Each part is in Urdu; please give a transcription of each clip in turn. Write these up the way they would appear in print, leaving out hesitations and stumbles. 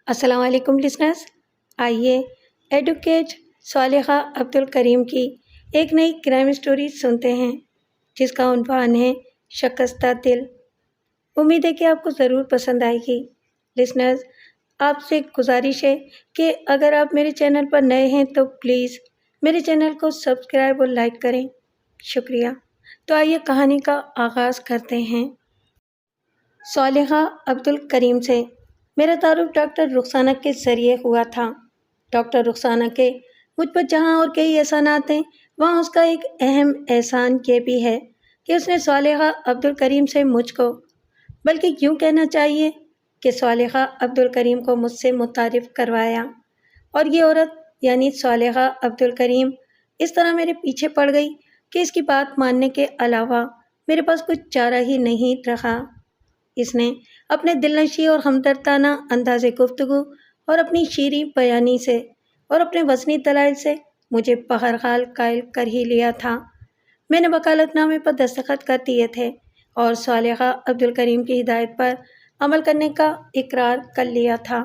السلام علیکم لسنرز، آئیے ایڈوکیٹ صالحہ عبدالکریم کی ایک نئی کرائم سٹوری سنتے ہیں جس کا عنوان ہے شکستہ دل۔ امید ہے کہ آپ کو ضرور پسند آئے گی۔ لسنرز، آپ سے گزارش ہے کہ اگر آپ میرے چینل پر نئے ہیں تو پلیز میرے چینل کو سبسکرائب اور لائک کریں، شکریہ۔ تو آئیے کہانی کا آغاز کرتے ہیں۔ صالحہ عبدالکریم سے میرا تعارف ڈاکٹر رخسانہ کے ذریعے ہوا تھا۔ ڈاکٹر رخسانہ کے مجھ پر جہاں اور کئی احسانات ہیں، وہاں اس کا ایک اہم احسان یہ بھی ہے کہ اس نے صالحہ عبدالکریم سے مجھ کو، بلکہ یوں کہنا چاہیے کہ صالحہ عبدالکریم کو مجھ سے متعارف کروایا، اور یہ عورت یعنی صالحہ عبدالکریم اس طرح میرے پیچھے پڑ گئی کہ اس کی بات ماننے کے علاوہ میرے پاس کچھ چارہ ہی نہیں رہا۔ اس نے اپنے دلنشیں اور ہمدردانہ انداز گفتگو اور اپنی شیریں بیانی سے اور اپنے وزنی دلائل سے مجھے بہرحال قائل کر ہی لیا تھا۔ میں نے وکالت نامے پر دستخط کر دیے تھے اور صالحہ عبدالکریم کی ہدایت پر عمل کرنے کا اقرار کر لیا تھا۔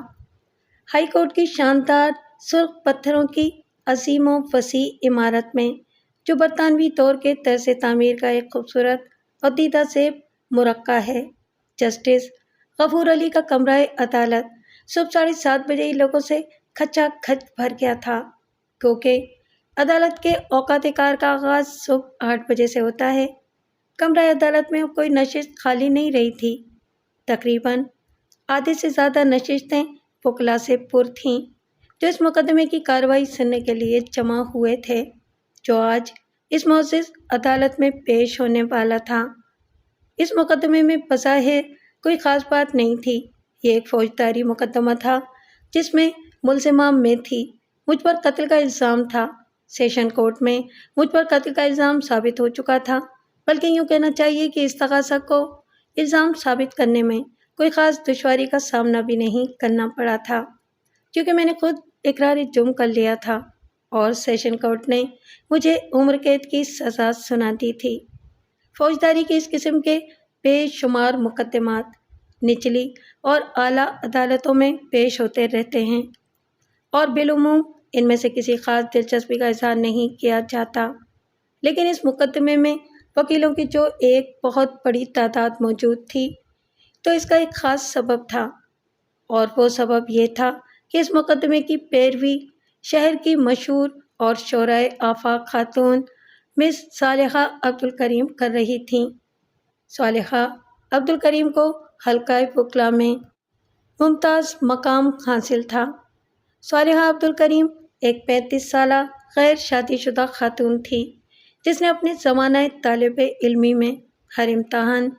ہائی کورٹ کی شاندار سرخ پتھروں کی عظیم و وسیع عمارت میں، جو برطانوی دور کے طرز تعمیر کا ایک خوبصورت اور دیدہ زیب مرقع ہے، جسٹس غفور علی کا کمرہ عدالت صبح 7:30 بجے ہی لوگوں سے کھچا کھچ بھر گیا تھا، کیونکہ عدالت کے اوقات کار کا آغاز صبح 8 بجے سے ہوتا ہے۔ کمرہ عدالت میں کوئی نشست خالی نہیں رہی تھی۔ تقریباً آدھے سے زیادہ نشستیں وکلاء سے پر تھیں، جو اس مقدمے کی کارروائی سننے کے لیے جمع ہوئے تھے، جو آج اس معزز عدالت میں پیش ہونے والا تھا۔ اس مقدمے میں بظاہر کوئی خاص بات نہیں تھی۔ یہ ایک فوجداری مقدمہ تھا جس میں ملزمہ میں تھی۔ مجھ پر قتل کا الزام تھا۔ سیشن کورٹ میں مجھ پر قتل کا الزام ثابت ہو چکا تھا، بلکہ یوں کہنا چاہیے کہ استغاثہ کو الزام ثابت کرنے میں کوئی خاص دشواری کا سامنا بھی نہیں کرنا پڑا تھا، کیونکہ میں نے خود اقرار جرم کر لیا تھا اور سیشن کورٹ نے مجھے عمر قید کی سزا سنا دی تھی۔ فوجداری کے اس قسم کے بے شمار مقدمات نچلی اور اعلیٰ عدالتوں میں پیش ہوتے رہتے ہیں، اور بالعموم ان میں سے کسی خاص دلچسپی کا اظہار نہیں کیا جاتا، لیکن اس مقدمے میں وکیلوں کی جو ایک بہت بڑی تعداد موجود تھی، تو اس کا ایک خاص سبب تھا، اور وہ سبب یہ تھا کہ اس مقدمے کی پیروی شہر کی مشہور اور شعرائے آفاق خاتون مس صالحہ عبدالکریم کر رہی تھیں۔ صالحہ عبدالکریم کو حلقہ وکلاء میں ممتاز مقام حاصل تھا۔ صالحہ عبدالکریم ایک 35 سالہ غیر شادی شدہ خاتون تھی، جس نے اپنے زمانہ طالب علمی میں ہر امتحان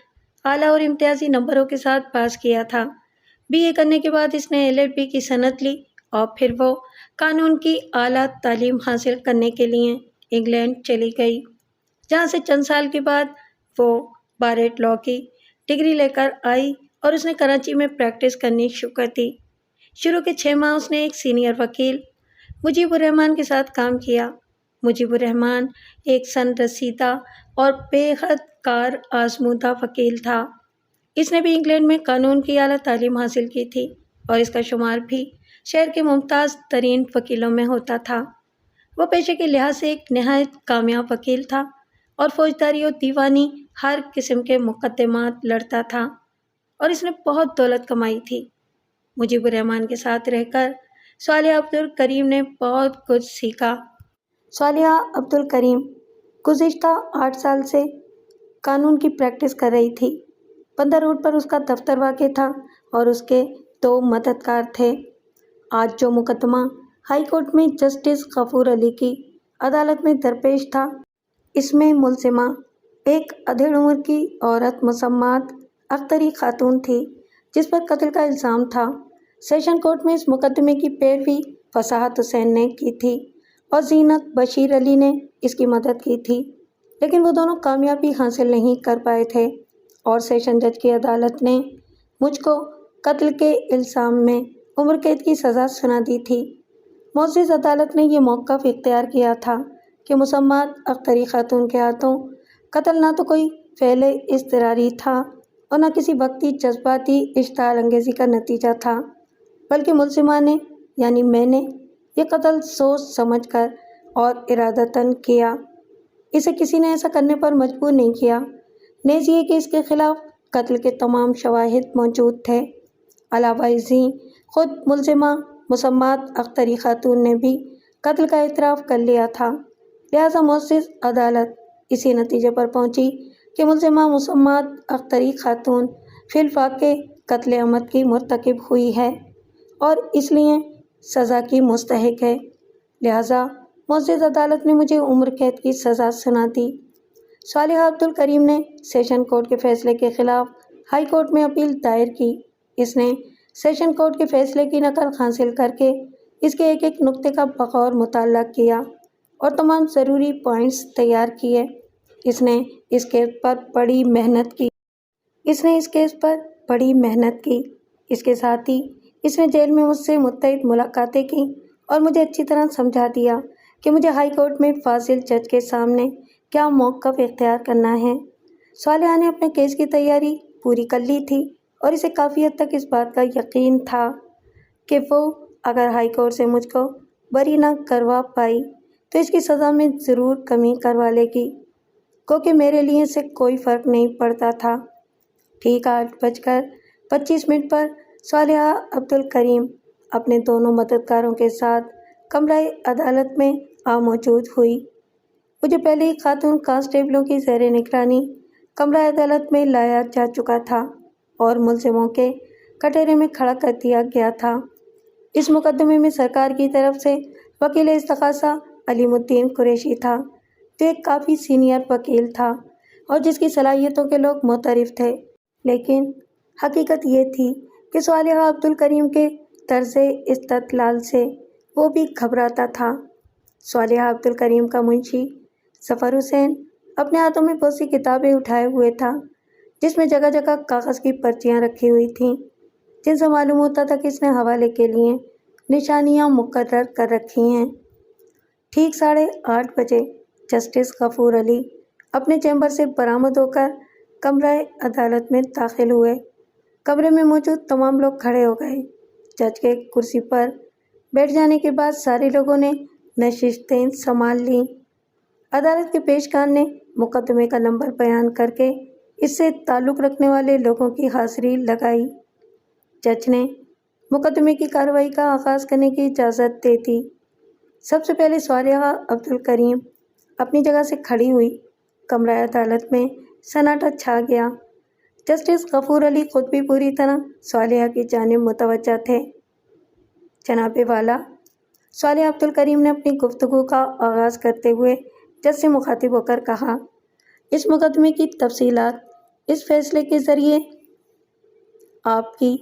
اعلیٰ اور امتیازی نمبروں کے ساتھ پاس کیا تھا۔ BA کرنے کے بعد اس نے LLB کی سند لی اور پھر وہ قانون کی اعلیٰ تعلیم حاصل کرنے کے لیے انگلینڈ چلی گئی، جہاں سے چند سال کے بعد وہ بارٹ لاء کی ڈگری لے کر آئی اور اس نے کراچی میں پریکٹس کرنی شروع کر دی۔ شروع کے 6 ماہ اس نے ایک سینئر وکیل مجیب الرحمان کے ساتھ کام کیا۔ مجیب الرحمان ایک سن رسیدہ اور بے حد کار آزمودہ وکیل تھا۔ اس نے بھی انگلینڈ میں قانون کی اعلیٰ تعلیم حاصل کی تھی اور اس کا شمار بھی شہر کے ممتاز ترین وکیلوں میں ہوتا تھا۔ وہ پیشے کے لحاظ سے ایک نہایت کامیاب وکیل تھا اور فوجداری اور دیوانی ہر قسم کے مقدمات لڑتا تھا، اور اس نے بہت دولت کمائی تھی۔ مجیب الرحمان کے ساتھ رہ کر صالحہ عبدالکریم نے بہت کچھ سیکھا۔ صالحہ عبدالکریم گزشتہ 8 سال سے قانون کی پریکٹس کر رہی تھی۔ بندر روڈ پر اس کا دفتر واقع تھا اور اس کے 2 مددگار تھے۔ آج جو مقدمہ ہائی کورٹ میں جسٹس غفور علی کی عدالت میں درپیش تھا، اس میں ملزمہ ایک ادھیڑ عمر کی عورت مسمات اختری خاتون تھی، جس پر قتل کا الزام تھا۔ سیشن کورٹ میں اس مقدمے کی پیروی فصاحت حسین نے کی تھی اور زینت بشیر علی نے اس کی مدد کی تھی، لیکن وہ دونوں کامیابی حاصل نہیں کر پائے تھے، اور سیشن جج کی عدالت نے مجھ کو قتل کے الزام میں عمر قید کی سزا سنا دی تھی۔ معزز عدالت نے یہ موقف اختیار کیا تھا کہ مسمات اختری خاتون کے ہاتھوں قتل نہ تو کوئی فعل اضطراری تھا اور نہ کسی وقتی جذباتی اشتعال انگیزی کا نتیجہ تھا، بلکہ ملزمہ نے یعنی میں نے یہ قتل سوچ سمجھ کر اور ارادتاً کیا۔ اسے کسی نے ایسا کرنے پر مجبور نہیں کیا، نیز یہ کہ اس کے خلاف قتل کے تمام شواہد موجود تھے۔ علاوہ ازیں خود ملزمہ مسمات اختری خاتون نے بھی قتل کا اعتراف کر لیا تھا، لہٰذا معزز عدالت اسی نتیجے پر پہنچی کہ ملزمہ مسمات اختری خاتون فی الواقع قتل عمد کی مرتکب ہوئی ہے اور اس لیے سزا کی مستحق ہے، لہٰذا معزز عدالت نے مجھے عمر قید کی سزا سنا دی۔ صالحہ عبدالکریم نے سیشن کورٹ کے فیصلے کے خلاف ہائی کورٹ میں اپیل دائر کی۔ اس نے سیشن کورٹ کے فیصلے کی نقل حاصل کر کے اس کے ایک ایک نقطے کا بغور مطالعہ کیا اور تمام ضروری پوائنٹس تیار کیے۔ اس نے اس کیس پر بڑی محنت کی۔ اس کے ساتھ ہی اس نے جیل میں مجھ سے متعدد ملاقاتیں کی اور مجھے اچھی طرح سمجھا دیا کہ مجھے ہائی کورٹ میں فاضل جج کے سامنے کیا موقف اختیار کرنا ہے۔ صالحہ نے اپنے کیس کی تیاری پوری کر لی تھی اور اسے کافی حد تک اس بات کا یقین تھا کہ وہ اگر ہائی کورٹ سے مجھ کو بری نہ کروا پائی تو اس کی سزا میں ضرور کمی کروا لے گی، کیونکہ میرے لیے اس سے کوئی فرق نہیں پڑتا تھا۔ ٹھیک 8:25 پر صالحہ عبدالکریم اپنے دونوں مددگاروں کے ساتھ کمرہ عدالت میں موجود ہوئی۔ مجھے پہلے ہی خاتون کانسٹیبلوں کی زیر نگرانی کمرہ عدالت میں لایا جا چکا تھا اور ملزموں کے کٹہرے میں کھڑا کر دیا گیا تھا۔ اس مقدمے میں سرکار کی طرف سے وکیل استغاثہ علیم الدین قریشی تھا، جو ایک کافی سینئر وکیل تھا اور جس کی صلاحیتوں کے لوگ معترف تھے، لیکن حقیقت یہ تھی کہ صالحہ عبدالکریم کے طرز استدلال سے وہ بھی گھبراتا تھا۔ صالحہ عبدالکریم کا منشی ظفر حسین اپنے ہاتھوں میں بہت سی کتابیں اٹھائے ہوئے تھا، جس میں جگہ جگہ کاغذ کی پرچیاں رکھی ہوئی تھیں، جن سے معلوم ہوتا تھا کہ اس نے حوالے کے لیے نشانیاں مقرر کر رکھی ہیں۔ ٹھیک 8:30 جسٹس غفور علی اپنے چیمبر سے برآمد ہو کر کمرہ عدالت میں داخل ہوئے۔ کمرے میں موجود تمام لوگ کھڑے ہو گئے۔ جج کے کرسی پر بیٹھ جانے کے بعد سارے لوگوں نے نشستیں سنبھال لیں۔ عدالت کے پیشکار نے مقدمے کا نمبر بیان کر کے اس سے تعلق رکھنے والے لوگوں کی حاضری لگائی۔ جج نے مقدمے کی کارروائی کا آغاز کرنے کی اجازت دے دی۔ سب سے پہلے صالحہ عبدالکریم اپنی جگہ سے کھڑی ہوئی۔ کمرہ عدالت میں سناٹا چھا گیا۔ جسٹس غفور علی خود بھی پوری طرح صالحہ کی جانب متوجہ تھے۔ جناب والا، صالحہ عبدالکریم نے اپنی گفتگو کا آغاز کرتے ہوئے جج سے مخاطب ہو کر کہا، اس مقدمے کی تفصیلات اس فیصلے کے ذریعے آپ کی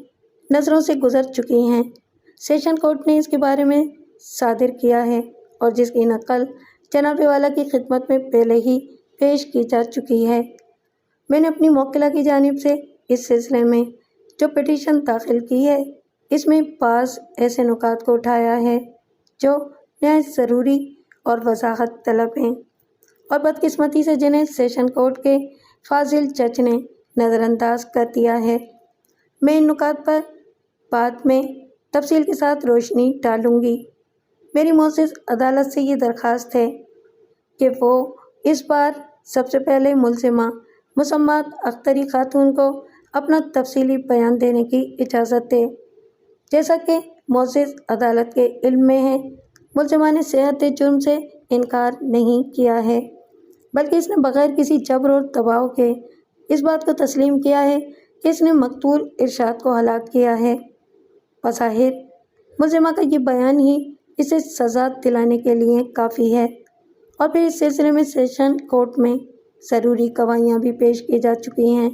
نظروں سے گزر چکی ہیں۔ سیشن کورٹ نے اس کے بارے میں صادر کیا ہے اور جس کی نقل جناب والا کی خدمت میں پہلے ہی پیش کی جا چکی ہے۔ میں نے اپنی موکلہ کی جانب سے اس سلسلے میں جو پٹیشن داخل کی ہے، اس میں بعض ایسے نکات کو اٹھایا ہے جو نہایت ضروری اور وضاحت طلب ہیں اور بدقسمتی سے جنہیں سیشن کورٹ کے فاضل جج نے نظر انداز کر دیا ہے۔ میں ان نکات پر بعد میں تفصیل کے ساتھ روشنی ڈالوں گی۔ میری معزز عدالت سے یہ درخواست ہے کہ وہ اس بار سب سے پہلے ملزمہ مسمات اختری خاتون کو اپنا تفصیلی بیان دینے کی اجازت دے۔ جیسا کہ معزز عدالت کے علم میں ہے، ملزمہ نے صحت جرم سے انکار نہیں کیا ہے، بلکہ اس نے بغیر کسی جبر اور دباؤ کے اس بات کو تسلیم کیا ہے کہ اس نے مقتول ارشاد کو ہلاک کیا ہے۔ بظاہر ملزمہ کا یہ بیان ہی اسے سزا دلانے کے لیے کافی ہے، اور پھر اس سلسلے میں سیشن کورٹ میں ضروری گواہیاں بھی پیش کی جا چکی ہیں۔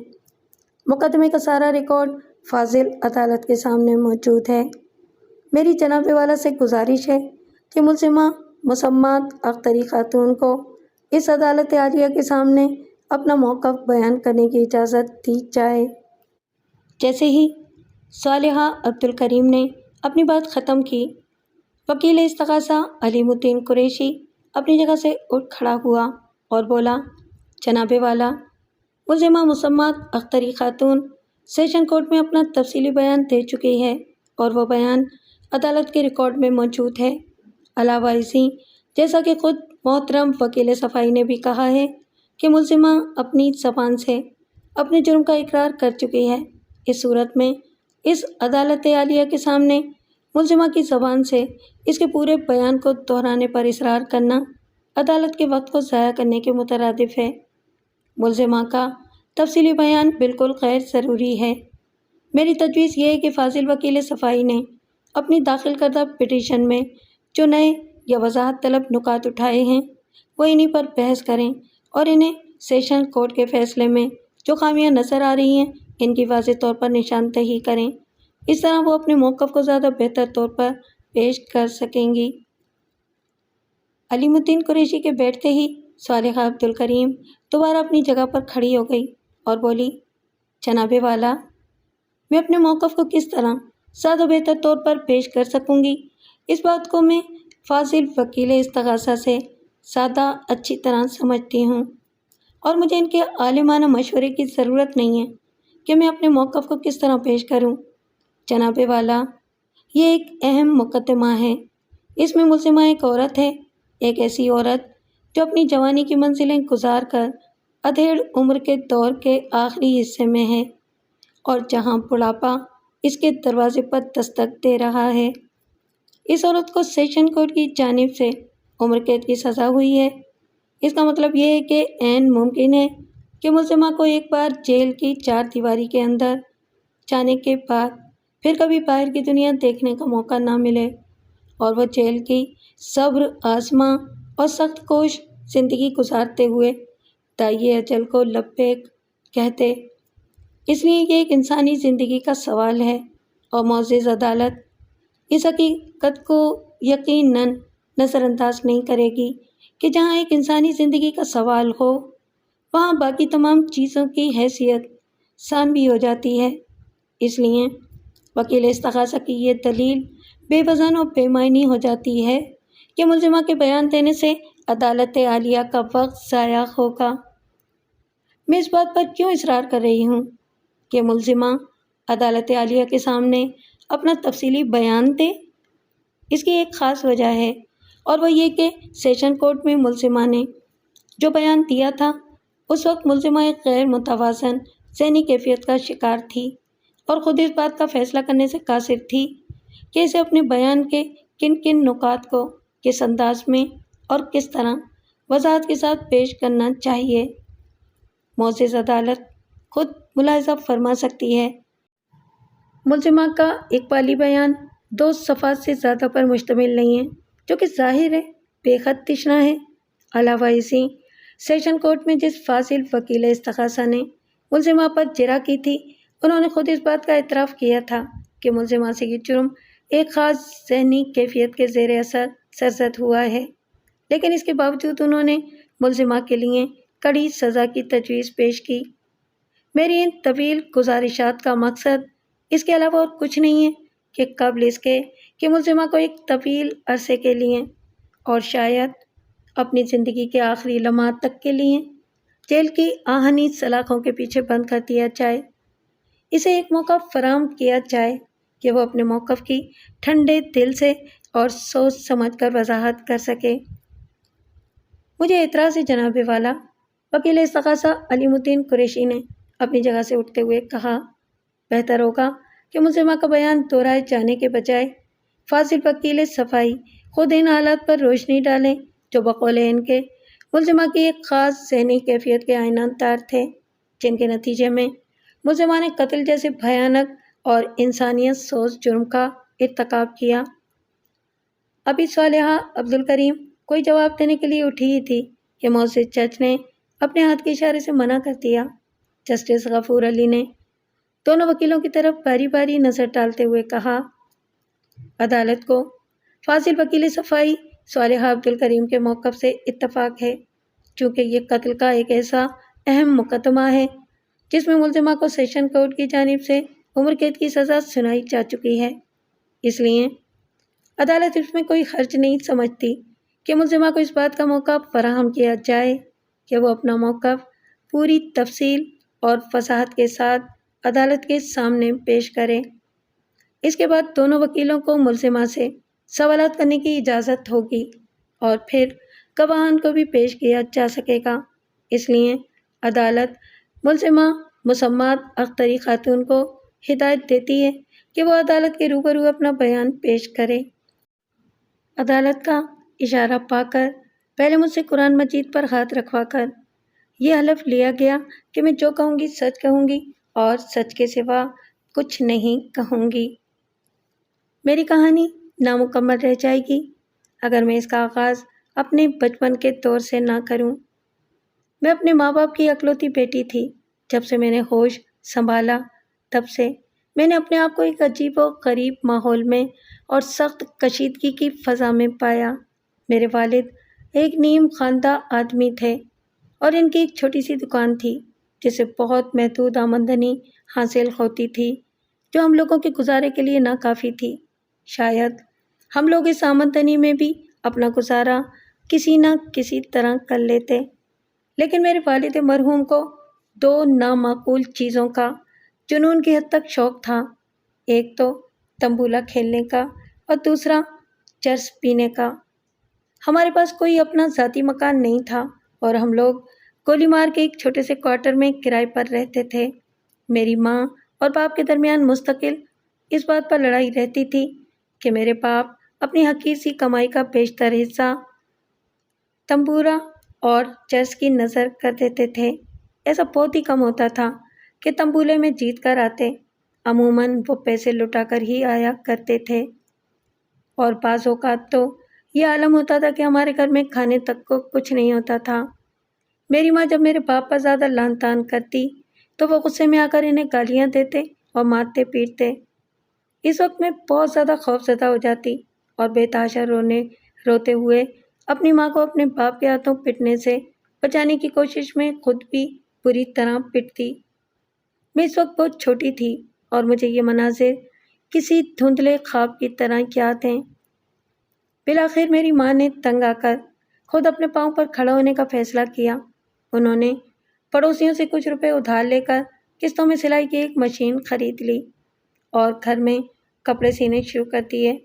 مقدمے کا سارا ریکارڈ فاضل عدالت کے سامنے موجود ہے۔ میری جناب والا سے گزارش ہے کہ ملزمہ مسمات اختری خاتون کو اس عدالت عالیہ کے سامنے اپنا موقف بیان کرنے کی اجازت دی جائے۔ جیسے ہی صالحہ عبدالکریم نے اپنی بات ختم کی، وکیل استغاثہ علیم الدین قریشی اپنی جگہ سے اٹھ کھڑا ہوا اور بولا، جناب والا، ملزمہ مسمات اختری خاتون سیشن کورٹ میں اپنا تفصیلی بیان دے چکی ہے اور وہ بیان عدالت کے ریکارڈ میں موجود ہے۔ علاوہ ازیں، جیسا کہ خود محترم وکیل صفائی نے بھی کہا ہے کہ ملزمہ اپنی زبان سے اپنے جرم کا اقرار کر چکی ہے۔ اس صورت میں اس عدالت عالیہ کے سامنے ملزمہ کی زبان سے اس کے پورے بیان کو دہرانے پر اصرار کرنا عدالت کے وقت کو ضائع کرنے کے مترادف ہے۔ ملزمہ کا تفصیلی بیان بالکل غیر ضروری ہے۔ میری تجویز یہ ہے کہ فاضل وکیل صفائی نے اپنی داخل کردہ پٹیشن میں جو نئے یا وضاحت طلب نکات اٹھائے ہیں وہ انہی پر بحث کریں اور انہیں سیشن کورٹ کے فیصلے میں جو خامیاں نظر آ رہی ہیں ان کی واضح طور پر نشاندہی کریں۔ اس طرح وہ اپنے موقف کو زیادہ بہتر طور پر پیش کر سکیں گی۔ علیم الدین قریشی کے بیٹھتے ہی صالحہ عبدالکریم دوبارہ اپنی جگہ پر کھڑی ہو گئی اور بولی، جناب والا، میں اپنے موقف کو کس طرح زیادہ بہتر طور پر پیش کر سکوں گی، اس بات کو میں فاضل وکیل استغاثہ سے زیادہ اچھی طرح سمجھتی ہوں، اور مجھے ان کے عالمانہ مشورے کی ضرورت نہیں ہے کہ میں اپنے موقف کو کس طرح پیش کروں۔ جناب والا، یہ ایک اہم مقدمہ ہے۔ اس میں ملزمہ ایک عورت ہے، ایک ایسی عورت جو اپنی جوانی کی منزلیں گزار کر ادھیڑ عمر کے دور کے آخری حصے میں ہے، اور جہاں بڑھاپا اس کے دروازے پر دستک دے رہا ہے۔ اس عورت کو سیشن کورٹ کی جانب سے عمر قید کی سزا ہوئی ہے۔ اس کا مطلب یہ ہے کہ عین ممکن ہے کہ ملزمہ کو ایک بار جیل کی چار دیواری کے اندر جانے کے بعد پھر کبھی باہر کی دنیا دیکھنے کا موقع نہ ملے، اور وہ جیل کی صبر آزما اور سخت کوش زندگی گزارتے ہوئے داعیِ اجل کو لبیک کہتے۔ اس لیے یہ ایک انسانی زندگی کا سوال ہے، اور معزز عدالت اس حقیقت کو یقیناً نظر انداز نہیں کرے گی کہ جہاں ایک انسانی زندگی کا سوال ہو وہاں باقی تمام چیزوں کی حیثیت ثانوی ہو جاتی ہے۔ اس لیے وکیل استغاثہ کی یہ دلیل بے وزن و بے معنی ہو جاتی ہے کہ ملزمہ کے بیان دینے سے عدالت عالیہ کا وقت ضائع ہوگا۔ میں اس بات پر کیوں اصرار کر رہی ہوں کہ ملزمہ عدالت عالیہ کے سامنے اپنا تفصیلی بیان دے؟ اس کی ایک خاص وجہ ہے، اور وہ یہ کہ سیشن کورٹ میں ملزمہ نے جو بیان دیا تھا اس وقت ملزمہ ایک غیر متوازن ذہنی کیفیت کا شکار تھی، اور خود اس بات کا فیصلہ کرنے سے قاصر تھی کہ اسے اپنے بیان کے کن کن نکات کو کس انداز میں اور کس طرح وضاحت کے ساتھ پیش کرنا چاہیے۔ معزز عدالت خود ملاحظہ فرما سکتی ہے۔ ملزمہ کا اقبالی بیان 2 صفحات سے زیادہ پر مشتمل نہیں ہے، جو کہ ظاہر ہے بے خط تشنہ ہے۔ علاوہ ازیں، سیشن کورٹ میں جس فاضل وکیل استغاثہ نے ملزمہ پر جرح کی تھی انہوں نے خود اس بات کا اعتراف کیا تھا کہ ملزمہ سے یہ جرم ایک خاص ذہنی کیفیت کے زیر اثر سرزد ہوا ہے، لیکن اس کے باوجود انہوں نے ملزمہ کے لیے کڑی سزا کی تجویز پیش کی۔ میری ان طویل گزارشات کا مقصد اس کے علاوہ اور کچھ نہیں ہے کہ قبل اس کے کہ ملزمہ کو ایک طویل عرصے کے لیے اور شاید اپنی زندگی کے آخری لمحات تک کے لیے جیل کی آہنی سلاخوں کے پیچھے بند کر دیا جائے، اسے ایک موقع فراہم کیا جائے کہ وہ اپنے موقف کی ٹھنڈے دل سے اور سوچ سمجھ کر وضاحت کر سکے۔ مجھے اعتراض ہے جناب والا، وکیل استغاثہ علیم الدین قریشی نے اپنی جگہ سے اٹھتے ہوئے کہا، بہتر ہوگا کہ ملزمہ کا بیان دہرائے جانے کے بجائے فاضل وکیل صفائی خود ان حالات پر روشنی ڈالیں جو بقول ان کے ملزمہ کی ایک خاص ذہنی کیفیت کے آئینہ دار تھے، جن کے نتیجے میں ملزمہ نے قتل جیسے بھیانک اور انسانیت سوز جرم کا ارتکاب کیا۔ ابھی صالحہ عبدالکریم کوئی جواب دینے کے لیے اٹھی ہی تھی کہ معزز جج نے اپنے ہاتھ کے اشارے سے منع کر دیا۔ جسٹس غفور علی نے دونوں وکیلوں کی طرف باری باری نظر ڈالتے ہوئے کہا، عدالت کو فاضل وکیل صفائی صالحہ عبدالکریم کے موقف سے اتفاق ہے، چونکہ یہ قتل کا ایک ایسا اہم مقدمہ ہے جس میں ملزمہ کو سیشن کورٹ کی جانب سے عمر قید کی سزا سنائی جا چکی ہے۔ اس لیے عدالت اس میں کوئی حرج نہیں سمجھتی کہ ملزمہ کو اس بات کا موقع فراہم کیا جائے کہ وہ اپنا موقف پوری تفصیل اور وضاحت کے ساتھ عدالت کے سامنے پیش کرے۔ اس کے بعد دونوں وکیلوں کو ملزمہ سے سوالات کرنے کی اجازت ہوگی اور پھر گواہان کو بھی پیش کیا جا سکے گا۔ اس لیے عدالت ملزمہ مسمات اختری خاتون کو ہدایت دیتی ہے کہ وہ عدالت کے روبرو اپنا بیان پیش کرے۔ عدالت کا اشارہ پا کر پہلے مجھ سے قرآن مجید پر ہاتھ رکھوا کر یہ حلف لیا گیا کہ میں جو کہوں گی سچ کہوں گی اور سچ کے سوا کچھ نہیں کہوں گی۔ میری کہانی نامکمل رہ جائے گی اگر میں اس کا آغاز اپنے بچپن کے دور سے نہ کروں۔ میں اپنے ماں باپ کی اکلوتی بیٹی تھی۔ جب سے میں نے ہوش سنبھالا تب سے میں نے اپنے آپ کو ایک عجیب و غریب ماحول میں اور سخت کشیدگی کی فضا میں پایا۔ میرے والد ایک نیم خواندہ آدمی تھے اور ان کی ایک چھوٹی سی دکان تھی جس سے بہت محدود آمدنی حاصل ہوتی تھی جو ہم لوگوں کے گزارے کے لیے ناکافی تھی۔ شاید ہم لوگ اس آمدنی میں بھی اپنا گزارا کسی نہ کسی طرح کر لیتے، لیکن میرے والد مرحوم کو دو نامعقول چیزوں کا جنون کی حد تک شوق تھا، ایک تو تنبولہ کھیلنے کا اور دوسرا چرس پینے کا۔ ہمارے پاس کوئی اپنا ذاتی مکان نہیں تھا اور ہم لوگ گولی مار کے ایک چھوٹے سے کوارٹر میں کرائے پر رہتے تھے۔ میری ماں اور باپ کے درمیان مستقل اس بات پر لڑائی رہتی تھی کہ میرے باپ اپنی حقیر سی کمائی کا بیشتر حصہ تنبورہ اور چرس کی نظر کر دیتے تھے۔ ایسا بہت ہی کم ہوتا تھا کہ تنبولے میں جیت کر آتے، عموماً وہ پیسے لٹا کر ہی آیا کرتے تھے، اور بعض اوقات تو یہ عالم ہوتا تھا کہ ہمارے گھر میں کھانے تک کو کچھ نہیں ہوتا تھا۔ میری ماں جب میرے باپ پر زیادہ لعن طعن کرتی تو وہ غصے میں آ کر انہیں گالیاں دیتے اور مارتے پیٹتے۔ اس وقت میں بہت زیادہ خوف زدہ ہو جاتی اور بے تحاشا روتے ہوئے اپنی ماں کو اپنے باپ کے ہاتھوں پٹنے سے بچانے کی کوشش میں خود بھی بری طرح پٹتی۔ میں اس وقت بہت چھوٹی تھی اور مجھے یہ مناظر کسی دھندلے خواب کی طرح یاد ہیں۔ بالآخر میری ماں نے تنگ آ کر خود اپنے پاؤں پر کھڑا ہونے کا فیصلہ کیا۔ انہوں نے پڑوسیوں سے کچھ روپے ادھار لے کر قسطوں میں سلائی کی ایک مشین خرید لی اور گھر میں کپڑے سینے شروع کر دیے۔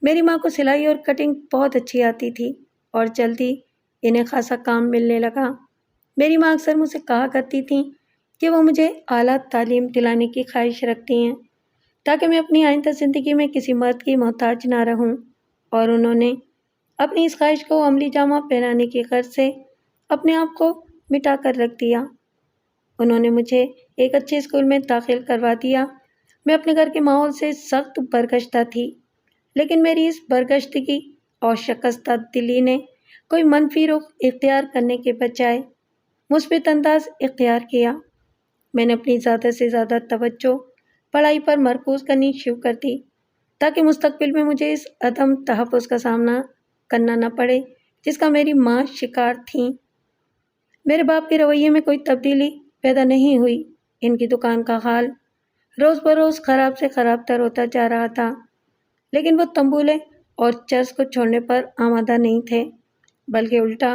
میری ماں کو سلائی اور کٹنگ بہت اچھی آتی تھی اور جلدی انہیں خاصا کام ملنے لگا۔ میری ماں اکثر مجھ سے کہا کرتی تھیں کہ وہ مجھے اعلیٰ تعلیم دلانے کی خواہش رکھتی ہیں تاکہ میں اپنی آئندہ زندگی میں کسی مرد کی محتاج نہ رہوں، اور انہوں نے اپنی اس خواہش کو عملی جامہ پہنانے کی غرض سے اپنے آپ کو مٹا کر رکھ دیا۔ انہوں نے مجھے ایک اچھے اسکول میں داخل کروا دیا۔ میں اپنے گھر کے ماحول سے سخت برگشتہ تھی، لیکن میری اس برگشتگی اور شکستہ دلی نے کوئی منفی رخ اختیار کرنے کے بجائے مثبت انداز اختیار کیا۔ میں نے اپنی زیادہ سے زیادہ توجہ پڑھائی پر مرکوز کرنی شروع کر دی تاکہ مستقبل میں مجھے اس عدم تحفظ کا سامنا کرنا نہ پڑے جس کا میری ماں شکار تھیں۔ میرے باپ کے رویے میں کوئی تبدیلی پیدا نہیں ہوئی۔ ان کی دکان کا حال روز بروز خراب سے خراب تر ہوتا جا رہا تھا، لیکن وہ تنبولے اور چرس کو چھوڑنے پر آمادہ نہیں تھے، بلکہ الٹا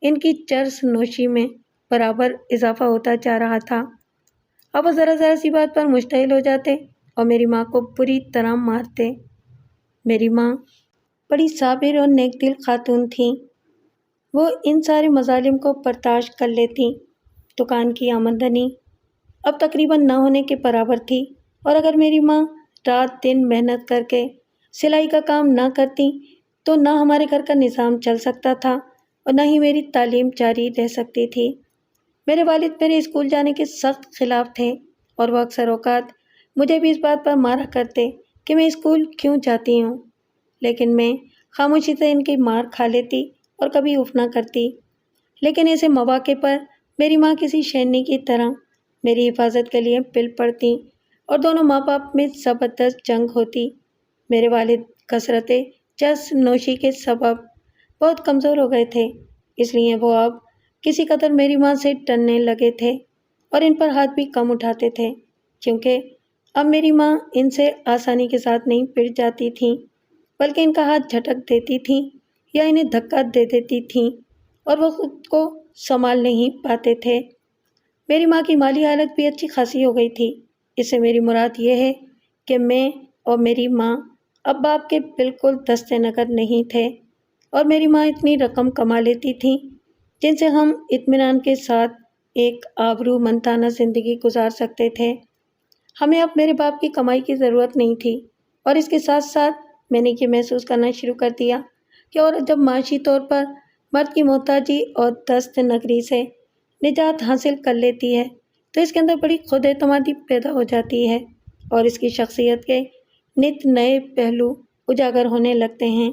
ان کی چرس نوشی میں برابر اضافہ ہوتا جا رہا تھا۔ اب وہ ذرا ذرا سی بات پر مشتعل ہو جاتے اور میری ماں کو بری طرح مارتے۔ میری ماں بڑی صابر اور نیک دل خاتون تھیں۔ وہ ان سارے مظالم کو برداشت کر لیتیں۔ دکان کی آمدنی اب تقریباً نہ ہونے کے برابر تھی، اور اگر میری ماں رات دن محنت کر کے سلائی کا کام نہ کرتی تو نہ ہمارے گھر کا نظام چل سکتا تھا اور نہ ہی میری تعلیم جاری رہ سکتی تھی۔ میرے والد میرے اسکول جانے کے سخت خلاف تھے اور وہ اکثر اوقات مجھے بھی اس بات پر مارا کرتے کہ میں اسکول کیوں جاتی ہوں، لیکن میں خاموشی سے ان کی مار کھا لیتی اور کبھی اف نہ کرتی۔ لیکن ایسے مواقع پر میری ماں کسی شیرنی کی طرح میری حفاظت کے لیے پل پڑتی اور دونوں ماں باپ میں زبردست جنگ ہوتی۔ میرے والد کثرت چرس نوشی کے سبب بہت کمزور ہو گئے تھے، اس لیے وہ اب کسی قدر میری ماں سے ڈرنے لگے تھے اور ان پر ہاتھ بھی کم اٹھاتے تھے، کیونکہ اب میری ماں ان سے آسانی کے ساتھ نہیں پٹ جاتی تھیں، بلکہ ان کا ہاتھ جھٹک دیتی تھیں یا انہیں دھکا دے دیتی تھیں اور وہ خود کو سنبھال نہیں پاتے تھے۔ میری ماں کی مالی حالت بھی اچھی خاصی ہو گئی تھی۔ اس سے میری مراد یہ ہے کہ میں اور میری ماں اب باپ کے بالکل دست نگر نہیں تھے، اور میری ماں اتنی رقم کما لیتی تھیں جن سے ہم اطمینان کے ساتھ ایک آبرو مندانہ زندگی گزار سکتے تھے۔ ہمیں اب میرے باپ کی کمائی کی ضرورت نہیں تھی، اور اس کے ساتھ ساتھ میں نے یہ محسوس کرنا شروع کر دیا کہ عورت جب معاشی طور پر مرد کی محتاجی اور دست نگری سے نجات حاصل کر لیتی ہے تو اس کے اندر بڑی خود اعتمادی پیدا ہو جاتی ہے، اور اس کی شخصیت کے نت نئے پہلو اجاگر ہونے لگتے ہیں۔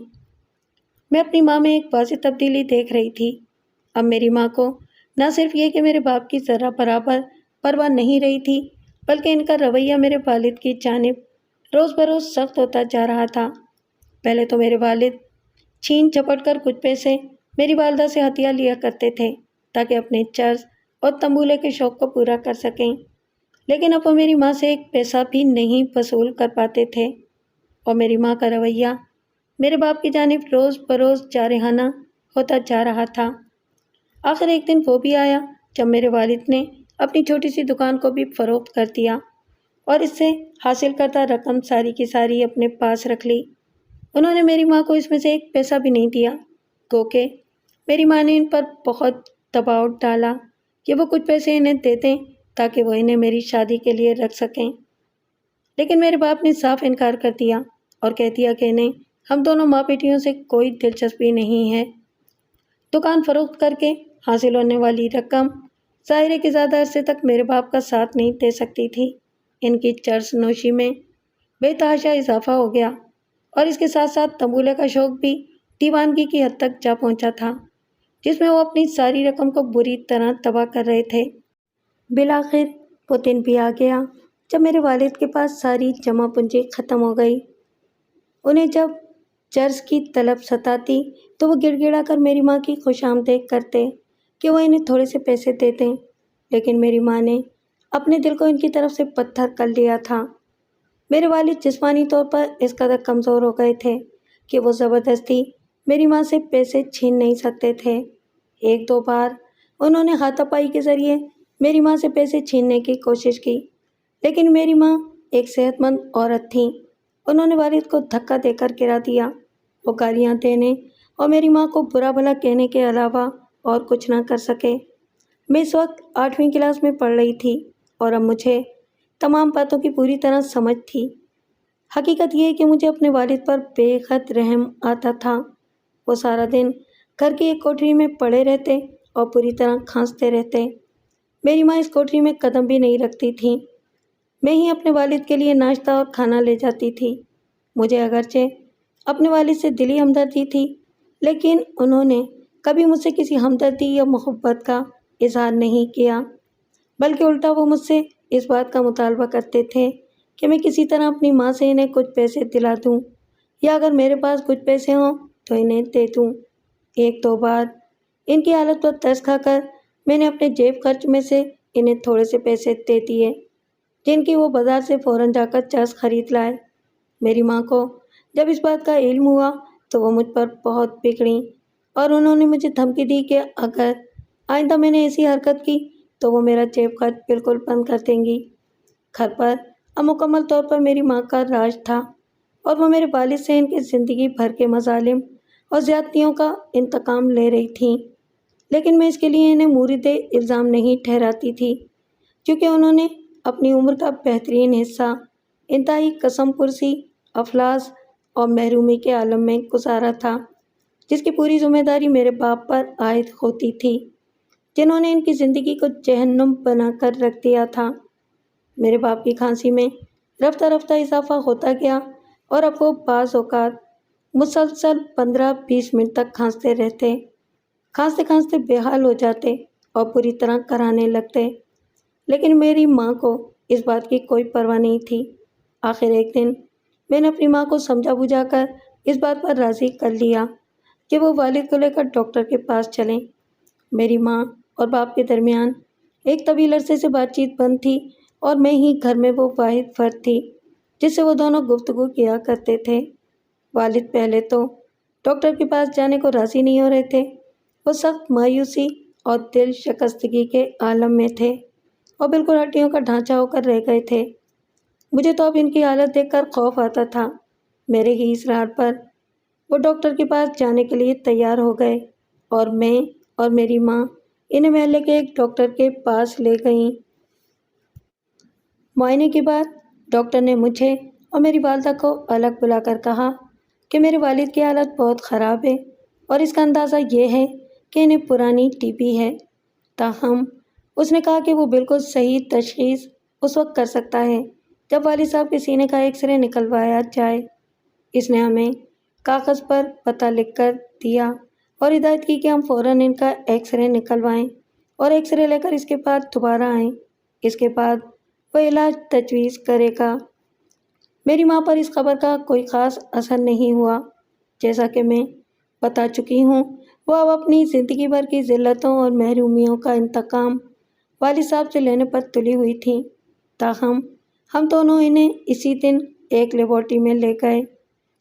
میں اپنی ماں میں ایک واضح تبدیلی دیکھ رہی تھی۔ اب میری ماں کو نہ صرف یہ کہ میرے باپ کی ذرہ برابر پرواہ نہیں رہی تھی، بلکہ ان کا رویہ میرے والد کی جانب روز بروز سخت ہوتا جا رہا تھا۔ پہلے تو میرے والد چھین جھپٹ کر کچھ پیسے میری والدہ سے ہتھیار لیا کرتے تھے تاکہ اپنے چرس اور تنبولے کے شوق کو پورا کر سکیں، لیکن اب وہ میری ماں سے ایک پیسہ بھی نہیں وصول کر پاتے تھے، اور میری ماں کا رویہ میرے باپ کی جانب روز بروز جارحانہ ہوتا جا رہا تھا۔ آخر ایک دن وہ بھی آیا جب میرے والد نے اپنی چھوٹی سی دکان کو بھی فروخت کر دیا اور اس سے حاصل کردہ رقم ساری کی ساری اپنے پاس رکھ لی۔ انہوں نے میری ماں کو اس میں سے ایک پیسہ بھی نہیں دیا، گو کہ میری ماں نے ان پر بہت دباؤ ڈالا کہ وہ کچھ پیسے انہیں دے دیں تاکہ وہ انہیں میری شادی کے لیے رکھ سکیں، لیکن میرے باپ نے صاف انکار کر دیا اور کہہ دیا کہ انہیں ہم دونوں ماں بیٹیوں سے کوئی دلچسپی نہیں ہے۔ دکان فروخت کر کے حاصل ہونے والی رقم ظاہر ہے کہ زیادہ عرصے تک میرے باپ کا ساتھ نہیں دے سکتی تھی۔ ان کی چرس نوشی میں بے تحاشا اضافہ ہو گیا، اور اس کے ساتھ ساتھ تنبولے کا شوق بھی دیوانگی کی حد تک جا پہنچا تھا، جس میں وہ اپنی ساری رقم کو بری طرح تباہ کر رہے تھے۔ بالآخر وہ دن بھی آ گیا جب میرے والد کے پاس ساری جمع پونجی ختم ہو گئی۔ انہیں جب چرس کی طلب ستاتی تو وہ گڑ گڑا کر میری ماں کی خوش آمدید کرتے کہ وہ انہیں تھوڑے سے پیسے دیتے، لیکن میری ماں نے اپنے دل کو ان کی طرف سے پتھر کر لیا تھا۔ میرے والد جسمانی طور پر اس قدر کمزور ہو گئے تھے کہ وہ زبردستی میری ماں سے پیسے چھین نہیں سکتے تھے۔ ایک دو بار انہوں نے ہاتھا پائی کے ذریعے میری ماں سے پیسے چھیننے کی کوشش کی، لیکن میری ماں ایک صحت مند عورت تھیں۔ انہوں نے والد کو دھکا دے کر گرا دیا۔ وہ گالیاں دینے اور میری ماں کو برا بھلا کہنے کے علاوہ اور کچھ نہ کر سکے۔ میں اس وقت 8ویں کلاس میں پڑھ رہی تھی، اور اب مجھے تمام باتوں کی پوری طرح سمجھ تھی۔ حقیقت یہ ہے کہ مجھے اپنے والد پر بے حد رحم آتا تھا۔ وہ سارا دن گھر کی ایک کوٹری میں پڑے رہتے اور پوری طرح کھانستے رہتے۔ میری ماں اس کوٹری میں قدم بھی نہیں رکھتی تھیں۔ میں ہی اپنے والد کے لیے ناشتہ اور کھانا لے جاتی تھی۔ مجھے اگرچہ اپنے والد سے دلی ہمدردی تھی، لیکن انہوں نے کبھی مجھ سے کسی ہمدردی یا محبت کا اظہار نہیں کیا، بلکہ الٹا وہ مجھ سے اس بات کا مطالبہ کرتے تھے کہ میں کسی طرح اپنی ماں سے انہیں کچھ پیسے دلا دوں، یا اگر میرے پاس کچھ پیسے ہوں تو انہیں دے دوں۔ ایک دو بار ان کی حالت پر ترس کھا کر میں نے اپنے جیب خرچ میں سے انہیں تھوڑے سے پیسے دے دیے، جن کی وہ بازار سے فوراً جا کر چرس خرید لائے۔ میری ماں کو جب اس بات کا علم ہوا تو وہ مجھ پر بہت بگڑیں، اور انہوں نے مجھے دھمکی دی کہ اگر آئندہ میں نے ایسی حرکت کی تو وہ میرا جیب خرچ بالکل بند کر دیں گی۔ گھر پر اب مکمل طور پر میری ماں کا راج تھا، اور وہ میرے والد سے ان کی زندگی بھر کے مظالم اور زیادتیوں کا انتقام لے رہی تھیں، لیکن میں اس کے لیے انہیں مورد الزام نہیں ٹھہراتی تھی، کیونکہ انہوں نے اپنی عمر کا بہترین حصہ انتہائی قسم پرسی، افلاس اور محرومی کے عالم میں گزارا تھا، جس کی پوری ذمہ داری میرے باپ پر عائد ہوتی تھی، جنہوں نے ان کی زندگی کو جہنم بنا کر رکھ دیا تھا۔ میرے باپ کی کھانسی میں رفتہ رفتہ اضافہ ہوتا گیا، اور اب وہ بعض اوقات مسلسل 15-20 منٹ تک کھانستے رہتے، کھانستے کھانستے بے حال ہو جاتے اور پوری طرح کرانے لگتے، لیکن میری ماں کو اس بات کی کوئی پرواہ نہیں تھی۔ آخر ایک دن میں نے اپنی ماں کو سمجھا بجھا کر اس بات پر راضی کر لیا کہ وہ والد کو لے کر ڈاکٹر کے پاس چلیں۔ میری ماں اور باپ کے درمیان ایک طویل عرصے سے بات چیت بند تھی، اور میں ہی گھر میں وہ واحد فرد تھی جس سے وہ دونوں گفتگو کیا کرتے تھے۔ والد پہلے تو ڈاکٹر کے پاس جانے کو راضی نہیں ہو رہے تھے۔ وہ سخت مایوسی اور دل شکستگی کے عالم میں تھے، اور بالکل ہڈیوں کا ڈھانچہ ہو کر رہ گئے تھے۔ مجھے تو اب ان کی حالت دیکھ کر خوف آتا تھا۔ میرے ہی اصرار پر وہ ڈاکٹر کے پاس جانے کے لیے تیار ہو گئے اور میں اور میری ماں انہیں محلے کے ایک ڈاکٹر کے پاس لے گئیں۔ معائنے کے بعد ڈاکٹر نے مجھے اور میری والدہ کو الگ بلا کر کہا کہ میرے والد کی حالت بہت خراب ہے اور اس کا اندازہ یہ ہے کہ انہیں پرانی ٹی بی ہے۔ تاہم اس نے کہا کہ وہ بالکل صحیح تشخیص اس وقت کر سکتا ہے جب والد صاحب کے سینے کا ایکس رے نکلوایا جائے۔ اس نے ہمیں کاغذ پر پتہ لکھ کر دیا اور ہدایت کی کہ ہم فوراً ان کا ایکس رے نکلوائیں اور ایکس رے لے کر اس کے بعد دوبارہ آئیں۔ اس کے بعد وہ علاج تجویز کرے گا۔ میری ماں پر اس خبر کا کوئی خاص اثر نہیں ہوا۔ جیسا کہ میں بتا چکی ہوں، وہ اب اپنی زندگی بھر کی ذلتوں اور محرومیوں کا انتقام والد صاحب سے لینے پر تلی ہوئی تھیں۔ تاہم ہم دونوں انہیں اسی دن ایک لیبارٹری میں لے گئے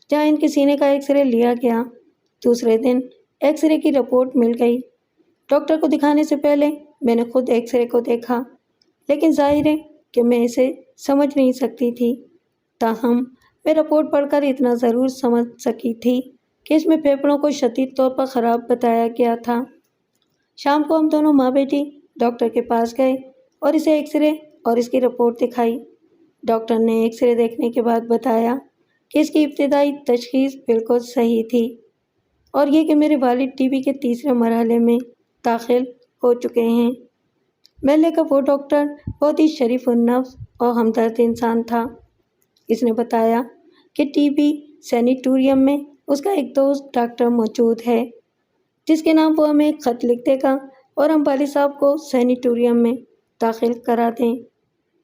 جہاں ان کے سینے کا ایکس رے لیا گیا۔ دوسرے دن ایکس رے کی رپورٹ مل گئی۔ ڈاکٹر کو دکھانے سے پہلے میں نے خود ایکس رے کو دیکھا، لیکن ظاہر ہے کہ میں اسے سمجھ نہیں سکتی تھی۔ تاہم میں رپورٹ پڑھ کر اتنا ضرور سمجھ سکی تھی کہ اس میں پھیپھڑوں کو شدید طور پر خراب بتایا گیا تھا۔ شام کو ہم دونوں ماں بیٹی ڈاکٹر کے پاس گئے اور اسے ایکس رے اور اس کی رپورٹ دکھائی۔ ڈاکٹر نے ایکس رے دیکھنے کے بعد بتایا کہ اس کی ابتدائی تشخیص بالکل صحیح تھی اور یہ کہ میرے والد ٹی بی کے تیسرے مرحلے میں داخل ہو چکے ہیں۔ محلے کا وہ ڈاکٹر بہت ہی شریف النفس اور ہمدرد انسان تھا۔ اس نے بتایا کہ ٹی بی سینیٹوریم میں اس کا ایک دوست ڈاکٹر موجود ہے جس کے نام وہ ہمیں ایک خط لکھ دے گا اور ہم والد صاحب کو سینیٹوریم میں داخل کرا دیں،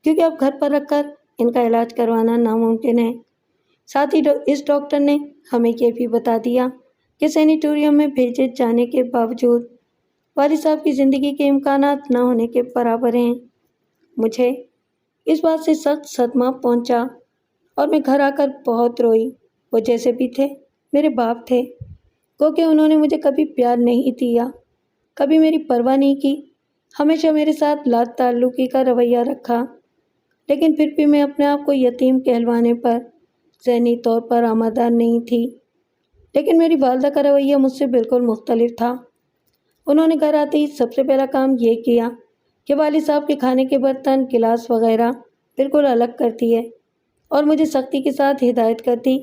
کیونکہ اب گھر پر رکھ کر ان کا علاج کروانا ناممکن ہے۔ ساتھ ہی اس ڈاکٹر نے ہمیں یہ بھی بتا دیا کہ سینیٹوریم میں بھیجے جانے کے باوجود والد صاحب کی زندگی کے امکانات نہ ہونے کے برابر ہیں۔ مجھے اس بات سے سخت صدمہ پہنچا اور میں گھر آ کر بہت روئی۔ وہ جیسے بھی تھے میرے باپ تھے، کیونکہ انہوں نے مجھے کبھی پیار نہیں دیا، کبھی میری پرواہ نہیں کی، ہمیشہ میرے ساتھ لا تعلقی کا رویہ رکھا۔ لیکن پھر بھی میں اپنے آپ کو یتیم کہلوانے پر ذہنی طور پر آمادہ نہیں تھی۔ لیکن میری والدہ کا رویہ مجھ سے بالکل مختلف تھا۔ انہوں نے گھر آتے ہی سب سے پہلا کام یہ کیا کہ والد صاحب کے کھانے کے برتن، گلاس وغیرہ بالکل الگ کرتی ہے اور مجھے سختی کے ساتھ ہدایت کرتی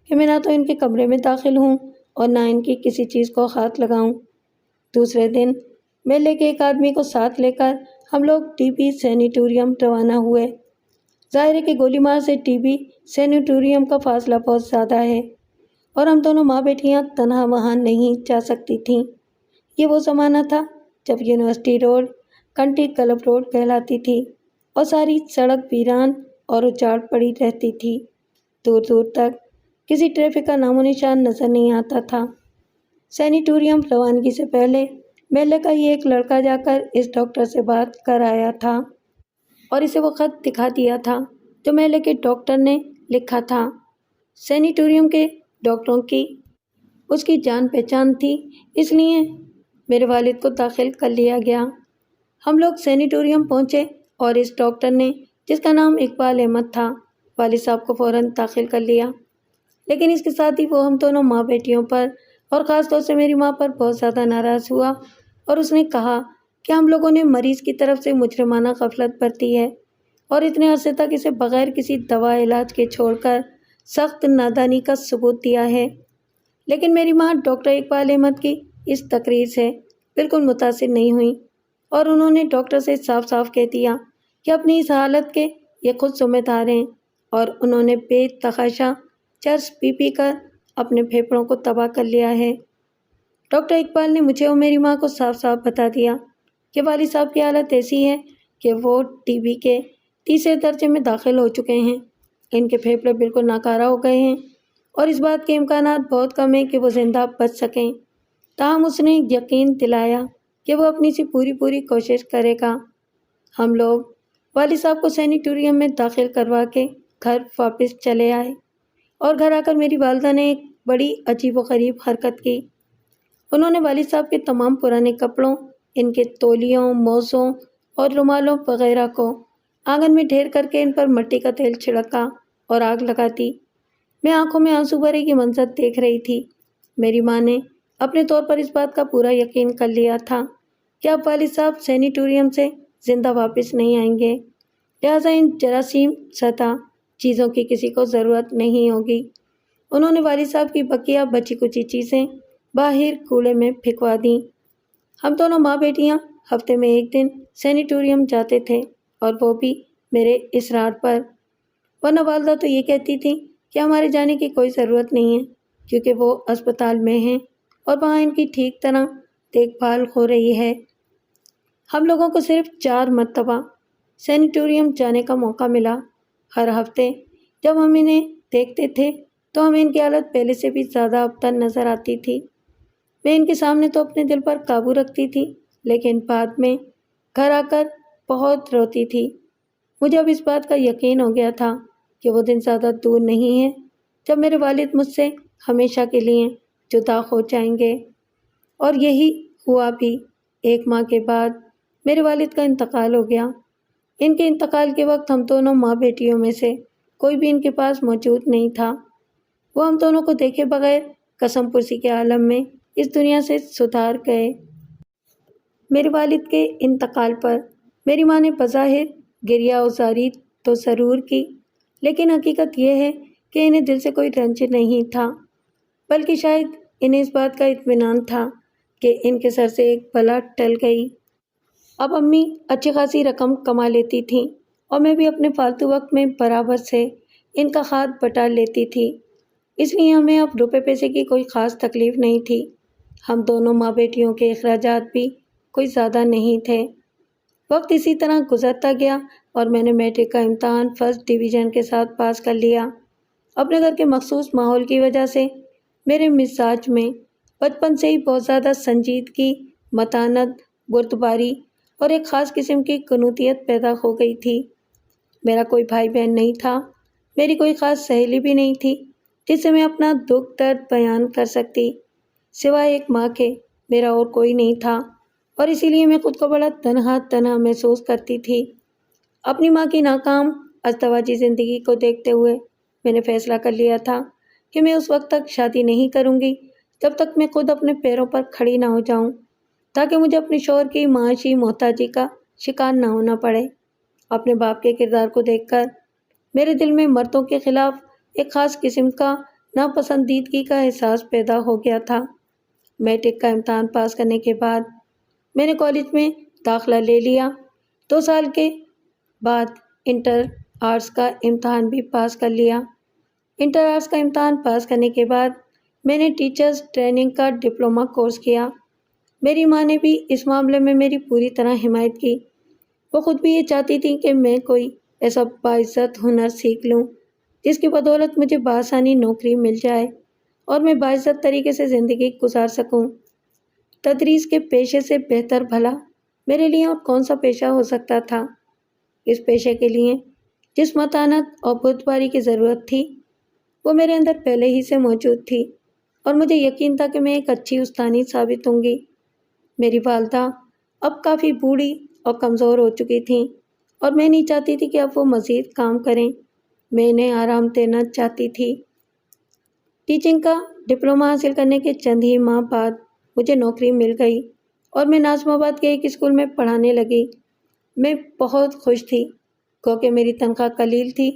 کہ میں نہ تو ان کے کمرے میں داخل ہوں اور نہ ان کی کسی چیز کو ہاتھ لگاؤں۔ دوسرے دن میں لے کے ایک آدمی کو ساتھ لے کر ہم لوگ ٹی بی سینیٹوریم روانہ ہوئے۔ ظاہر ہے کہ گولی مار سے ٹی بی سینیٹوریم کا فاصلہ بہت زیادہ ہے اور ہم دونوں ماں بیٹیاں تنہا وہاں نہیں جا سکتی تھیں۔ یہ وہ زمانہ تھا جب یونیورسٹی روڈ کنٹی کلب روڈ کہلاتی تھی اور ساری سڑک ویران اور اجاڑ پڑی رہتی تھی۔ دور دور تک کسی ٹریفک کا نام و نشان نظر نہیں آتا تھا۔ سینیٹوریم روانگی سے پہلے محلے کا ہی ایک لڑکا جا کر اس ڈاکٹر سے بات کر آیا تھا اور اسے وہ خط دکھا دیا تھا جو محلے کے ڈاکٹر نے لکھا تھا۔ سینیٹوریم کے ڈاکٹروں کی اس کی جان پہچان تھی، اس لیے میرے والد کو داخل کر لیا گیا۔ ہم لوگ سینیٹوریم پہنچے اور اس ڈاکٹر نے، جس کا نام اقبال احمد تھا، والد صاحب کو فوراً داخل کر لیا۔ لیکن اس کے ساتھ ہی وہ ہم دونوں ماں بیٹیوں پر اور خاص طور سے میری ماں پر بہت زیادہ ناراض ہوا اور اس نے کہا کہ ہم لوگوں نے مریض کی طرف سے مجرمانہ غفلت برتی ہے اور اتنے عرصے تک اسے بغیر کسی دوا علاج کے چھوڑ کر سخت نادانی کا ثبوت دیا ہے۔ لیکن میری ماں ڈاکٹر اقبال احمد کی اس تقریر سے بالکل متاثر نہیں ہوئی اور انہوں نے ڈاکٹر سے صاف صاف کہہ دیا کہ اپنی اس حالت کے یہ خود ذمہ دار ہیں اور انہوں نے بے تحاشا چرس پی پی کر اپنے پھیپھڑوں کو تباہ کر لیا ہے۔ ڈاکٹر اقبال نے مجھے اور میری ماں کو صاف صاف بتا دیا کہ والد صاحب کی حالت ایسی ہے کہ وہ ٹی بی کے تیسرے درجے میں داخل ہو چکے ہیں، ان کے پھیپھڑے بالکل ناکارہ ہو گئے ہیں اور اس بات کے امکانات بہت کم ہیں کہ وہ زندہ بچ سکیں۔ تاہم اس نے یقین دلایا کہ وہ اپنی سی پوری کوشش کرے گا۔ ہم لوگ والد صاحب کو سینیٹوریم میں داخل کروا کے گھر واپس چلے آئے اور گھر آ کر میری والدہ نے ایک بڑی عجیب و غریب حرکت کی۔ انہوں نے والد صاحب کے تمام پرانے کپڑوں، ان کے تولیوں، موزوں اور رومالوں وغیرہ کو آنگن میں ڈھیر کر کے ان پر مٹی کا تیل چھڑکا اور آگ لگاتی۔ میں آنکھوں میں آنسو بھرے یہ منظر دیکھ رہی تھی۔ میری ماں نے اپنے طور پر اس بات کا پورا یقین کر لیا تھا کہ اب والد صاحب سینیٹوریم سے زندہ واپس نہیں آئیں گے، لہٰذا ان جراثیم زدہ چیزوں کی کسی کو ضرورت نہیں ہوگی۔ انہوں نے والد صاحب کی بقیہ بچی کچی چیزیں باہر کوڑے میں پھینکوا دیں۔ ہم دونوں ماں بیٹیاں ہفتے میں ایک دن سینیٹوریم جاتے تھے، اور وہ بھی میرے اصرار پر، ورنہ والدہ تو یہ کہتی تھیں کہ ہمارے جانے کی کوئی ضرورت نہیں ہے، کیونکہ وہ اسپتال میں ہیں اور وہاں ان کی ٹھیک طرح دیکھ بھال ہو رہی ہے۔ ہم لوگوں کو صرف 4 مرتبہ سینیٹوریم جانے کا موقع ملا۔ ہر ہفتے جب ہم انہیں دیکھتے تھے تو ہمیں ان کی حالت پہلے سے بھی زیادہ ابتر نظر آتی تھی۔ میں ان کے سامنے تو اپنے دل پر قابو رکھتی تھی، لیکن بعد میں گھر آ کر بہت روتی تھی۔ مجھے اب اس بات کا یقین ہو گیا تھا کہ وہ دن زیادہ دور نہیں ہے جب میرے والد مجھ سے ہمیشہ کے لیے جدا ہو جائیں گے، اور یہی ہوا بھی۔ 1 ماہ کے بعد میرے والد کا انتقال ہو گیا۔ ان کے انتقال کے وقت ہم دونوں ماں بیٹیوں میں سے کوئی بھی ان کے پاس موجود نہیں تھا۔ وہ ہم دونوں کو دیکھے بغیر قسم پرسی کے عالم میں اس دنیا سے سدھار گئے۔ میرے والد کے انتقال پر میری ماں نے بظاہر گریہ ازاری تو ضرور کی، لیکن حقیقت یہ ہے کہ انہیں دل سے کوئی رنج نہیں تھا، بلکہ شاید انہیں اس بات کا اطمینان تھا کہ ان کے سر سے ایک بلا ٹل گئی۔ اب امی اچھی خاصی رقم کما لیتی تھیں، اور میں بھی اپنے فالتو وقت میں برابر سے ان کا ہاتھ بٹا لیتی تھی، اس لیے ہمیں اب روپے پیسے کی کوئی خاص تکلیف نہیں تھی۔ ہم دونوں ماں بیٹیوں کے اخراجات بھی کوئی زیادہ نہیں تھے۔ وقت اسی طرح گزرتا گیا اور میں نے میٹرک کا امتحان فرسٹ ڈویژن کے ساتھ پاس کر لیا۔ اپنے گھر کے مخصوص ماحول کی وجہ سے میرے مزاج میں بچپن سے ہی بہت زیادہ سنجیدگی، متانت، بردباری اور ایک خاص قسم کی قنوتیت پیدا ہو گئی تھی۔ میرا کوئی بھائی بہن نہیں تھا، میری کوئی خاص سہیلی بھی نہیں تھی جس سے میں اپنا دکھ درد بیان کر سکتی، سوائے ایک ماں کے میرا اور کوئی نہیں تھا، اور اسی لیے میں خود کو بڑا تنہا محسوس کرتی تھی۔ اپنی ماں کی ناکام ازدواجی زندگی کو دیکھتے ہوئے میں نے فیصلہ کر لیا تھا کہ میں اس وقت تک شادی نہیں کروں گی جب تک میں خود اپنے پیروں پر کھڑی نہ ہو جاؤں، تاکہ مجھے اپنے شوہر کی معاشی محتاجی کا شکار نہ ہونا پڑے۔ اپنے باپ کے کردار کو دیکھ کر میرے دل میں مردوں کے خلاف ایک خاص قسم کا ناپسندیدگی کا احساس پیدا ہو گیا تھا۔ میٹرک کا امتحان پاس کرنے کے بعد میں نے کالج میں داخلہ لے لیا۔ 2 سال کے بعد انٹر آرٹس کا امتحان بھی پاس کر لیا۔ انٹر آرٹس کا امتحان پاس کرنے کے بعد میں نے ٹیچرز ٹریننگ کا ڈپلومہ کورس کیا۔ میری ماں نے بھی اس معاملے میں میری پوری طرح حمایت کی۔ وہ خود بھی یہ چاہتی تھی کہ میں کوئی ایسا باعزت ہنر سیکھ لوں جس کی بدولت مجھے بآسانی نوکری مل جائے اور میں باعزت طریقے سے زندگی گزار سکوں۔ تدریس کے پیشے سے بہتر بھلا میرے لیے اور کون سا پیشہ ہو سکتا تھا؟ اس پیشے کے لیے جس متانت اور بردباری کی ضرورت تھی وہ میرے اندر پہلے ہی سے موجود تھی، اور مجھے یقین تھا کہ میں ایک اچھی استانی ثابت ہوں گی۔ میری والدہ اب کافی بوڑھی اور کمزور ہو چکی تھیں، اور میں نہیں چاہتی تھی کہ اب وہ مزید کام کریں۔ میں انہیں آرام دینا چاہتی تھی۔ ٹیچنگ کا ڈپلومہ حاصل کرنے کے چند ہی ماہ بعد مجھے نوکری مل گئی اور میں ناظم آباد کے ایک اسکول میں پڑھانے لگی۔ میں بہت خوش تھی، کیونکہ میری تنخواہ قلیل تھی،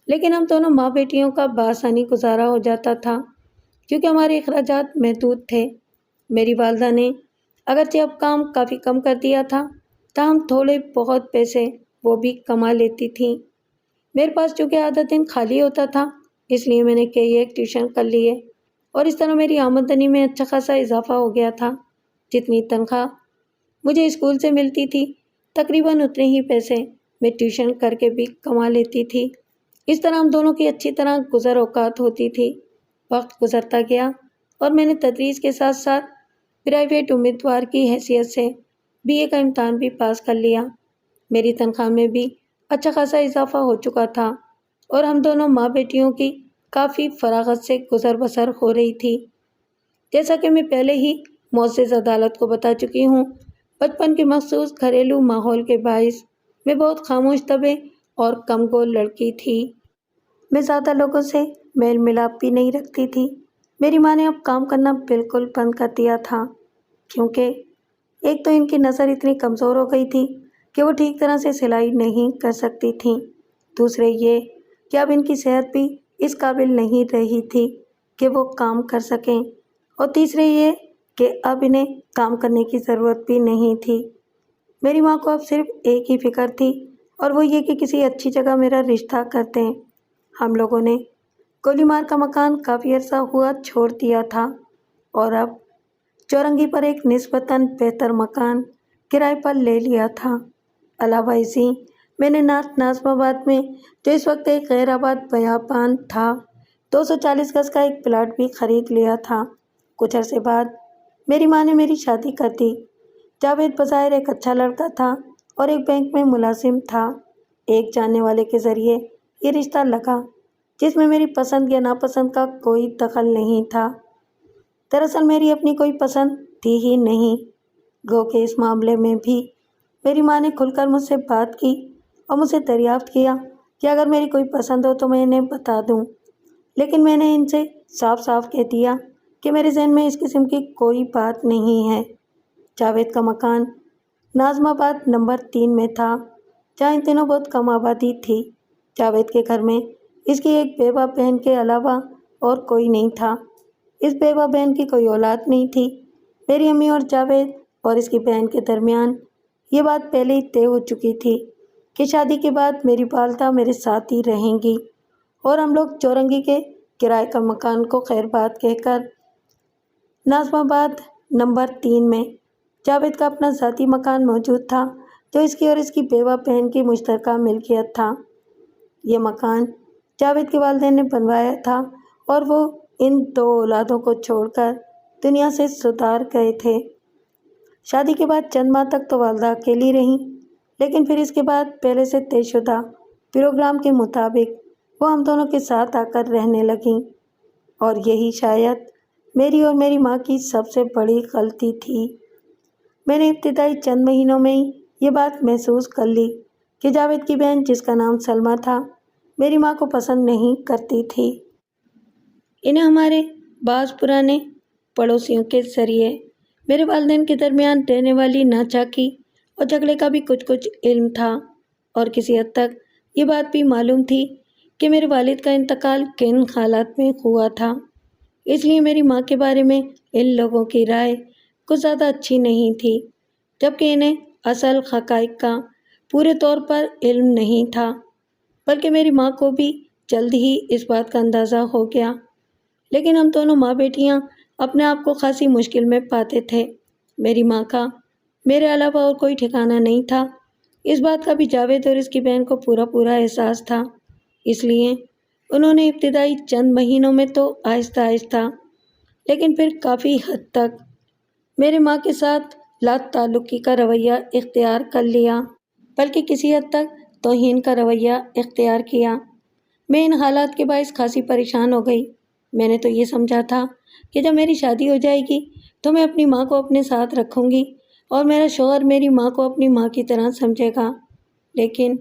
لیکن ہم دونوں ماں بیٹیوں کا بآسانی گزارا ہو جاتا تھا کیونکہ ہمارے اخراجات محدود تھے۔ میری والدہ نے اگرچہ اب کام کافی کم کر دیا تھا، تاہم تھوڑے بہت پیسے وہ بھی کما لیتی تھیں۔ میرے پاس چونکہ آدھا دن خالی ہوتا تھا، اس لیے میں نے کئی ایک ٹیوشن کر لیے، اور اس طرح میری آمدنی میں اچھا خاصا اضافہ ہو گیا تھا۔ جتنی تنخواہ مجھے اسکول سے ملتی تھی، تقریباً اتنے ہی پیسے میں ٹیوشن کر کے بھی کما لیتی تھی۔ اس طرح ہم دونوں کی اچھی طرح گزر اوقات ہوتی تھی۔ وقت گزرتا گیا اور میں نے تدریس کے ساتھ ساتھ پرائیویٹ امیدوار کی حیثیت سے BA کا امتحان بھی پاس کر لیا۔ میری تنخواہ میں بھی اچھا خاصا اضافہ ہو چکا تھا، اور ہم دونوں ماں بیٹیوں کی کافی فراغت سے گزر بسر ہو رہی تھی۔ جیسا کہ میں پہلے ہی معزز عدالت کو بتا چکی ہوں، بچپن کے مخصوص گھریلو ماحول کے باعث میں بہت خاموش طبع اور کم گول لڑکی تھی۔ میں زیادہ لوگوں سے میل ملاپ بھی نہیں رکھتی تھی۔ میری ماں نے اب کام کرنا بالکل بند کر دیا تھا، کیونکہ ایک تو ان کی نظر اتنی کمزور ہو گئی تھی کہ وہ ٹھیک طرح سے سلائی نہیں کر سکتی تھیں۔ دوسرے یہ کہ اب ان کی صحت بھی اس قابل نہیں رہی تھی کہ وہ کام کر سکیں، اور تیسرے یہ کہ اب انہیں کام کرنے کی ضرورت بھی نہیں تھی۔ میری ماں کو اب صرف ایک ہی فکر تھی، اور وہ یہ کہ کسی اچھی جگہ میرا رشتہ کر دیں۔ ہم لوگوں نے گولی مار کا مکان کافی عرصہ ہوا چھوڑ دیا تھا، اور اب چورنگی پر ایک نسبتاً بہتر مکان کرائے پر لے لیا تھا۔ علاوہ ازیں میں نے نارتھ ناظم آباد میں، جو اس وقت ایک غیر آباد بیابان تھا، 240 گز کا ایک پلاٹ بھی خرید لیا تھا۔ کچھ عرصے بعد میری ماں نے میری شادی کر دی۔ جاوید بظاہر ایک اچھا لڑکا تھا اور ایک بینک میں ملازم تھا۔ ایک جاننے والے کے ذریعے یہ رشتہ لگا، جس میں میری پسند یا ناپسند کا کوئی دخل نہیں تھا۔ دراصل میری اپنی کوئی پسند تھی ہی نہیں، گو کہ اس معاملے میں بھی میری ماں نے کھل کر مجھ سے بات کی اور مجھ سے دریافت کیا کہ اگر میری کوئی پسند ہو تو میں انہیں بتا دوں، لیکن میں نے ان سے صاف صاف کہہ دیا کہ میرے ذہن میں اس قسم کی کوئی بات نہیں ہے۔ جاوید کا مکان ناظم آباد نمبر 3 میں تھا، جہاں ان دنوں بہت کم آبادی تھی۔ جاوید کے گھر میں اس کی ایک بیوہ بہن کے علاوہ اور کوئی نہیں تھا۔ اس بیوہ بہن کی کوئی اولاد نہیں تھی۔ میری امی اور جاوید اور اس کی بہن کے درمیان یہ بات پہلے ہی طے ہو چکی تھی کہ شادی کے بعد میری والدہ میرے ساتھ ہی رہیں گی، اور ہم لوگ چورنگی کے کرائے کا مکان کو خیر بات کہہ کر ناظم آباد نمبر 3 میں جاوید کا اپنا ذاتی مکان موجود تھا، جو اس کی اور اس کی بیوہ بہن کی مشترکہ ملکیت تھا۔ یہ مکان جاوید کے والدین نے بنوایا تھا، اور وہ ان 2 اولادوں کو چھوڑ کر دنیا سے ستار گئے تھے۔ شادی کے بعد چند ماہ تک تو والدہ اکیلی رہیں، لیکن پھر اس کے بعد پہلے سے طے شدہ پروگرام کے مطابق وہ ہم دونوں کے ساتھ آ کر رہنے لگیں، اور یہی شاید میری اور میری ماں کی سب سے بڑی غلطی تھی۔ میں نے ابتدائی چند مہینوں میں ہی یہ بات محسوس کر لی کہ جاوید کی بہن، جس کا نام سلمیٰ تھا، میری ماں کو پسند نہیں کرتی تھی۔ انہیں ہمارے بعض پرانے پڑوسیوں کے ذریعے میرے والدین کے درمیان رہنے والی ناچاکی اور جھگڑے کا بھی کچھ علم تھا، اور کسی حد تک یہ بات بھی معلوم تھی کہ میرے والد کا انتقال کن حالات میں ہوا تھا۔ اس لیے میری ماں کے بارے میں ان لوگوں کی رائے کچھ زیادہ اچھی نہیں تھی، جبکہ انہیں اصل حقائق کا پورے طور پر علم نہیں تھا، بلکہ میری ماں کو بھی جلد ہی اس بات کا اندازہ ہو گیا۔ لیکن ہم دونوں ماں بیٹیاں اپنے آپ کو خاصی مشکل میں پاتے تھے۔ میری ماں کا میرے علاوہ اور کوئی ٹھکانہ نہیں تھا۔ اس بات کا بھی جاوید اور اس کی بہن کو پورا احساس تھا۔ اس لیے انہوں نے ابتدائی چند مہینوں میں تو آہستہ آہستہ، لیکن پھر کافی حد تک میرے ماں کے ساتھ لا تعلقی کا رویہ اختیار کر لیا، بلکہ کسی حد تک توہین کا رویہ اختیار کیا۔ میں ان حالات کے باعث خاصی پریشان ہو گئی۔ میں نے تو یہ سمجھا تھا کہ جب میری شادی ہو جائے گی تو میں اپنی ماں کو اپنے ساتھ رکھوں گی، اور میرا شوہر میری ماں کو اپنی ماں کی طرح سمجھے گا، لیکن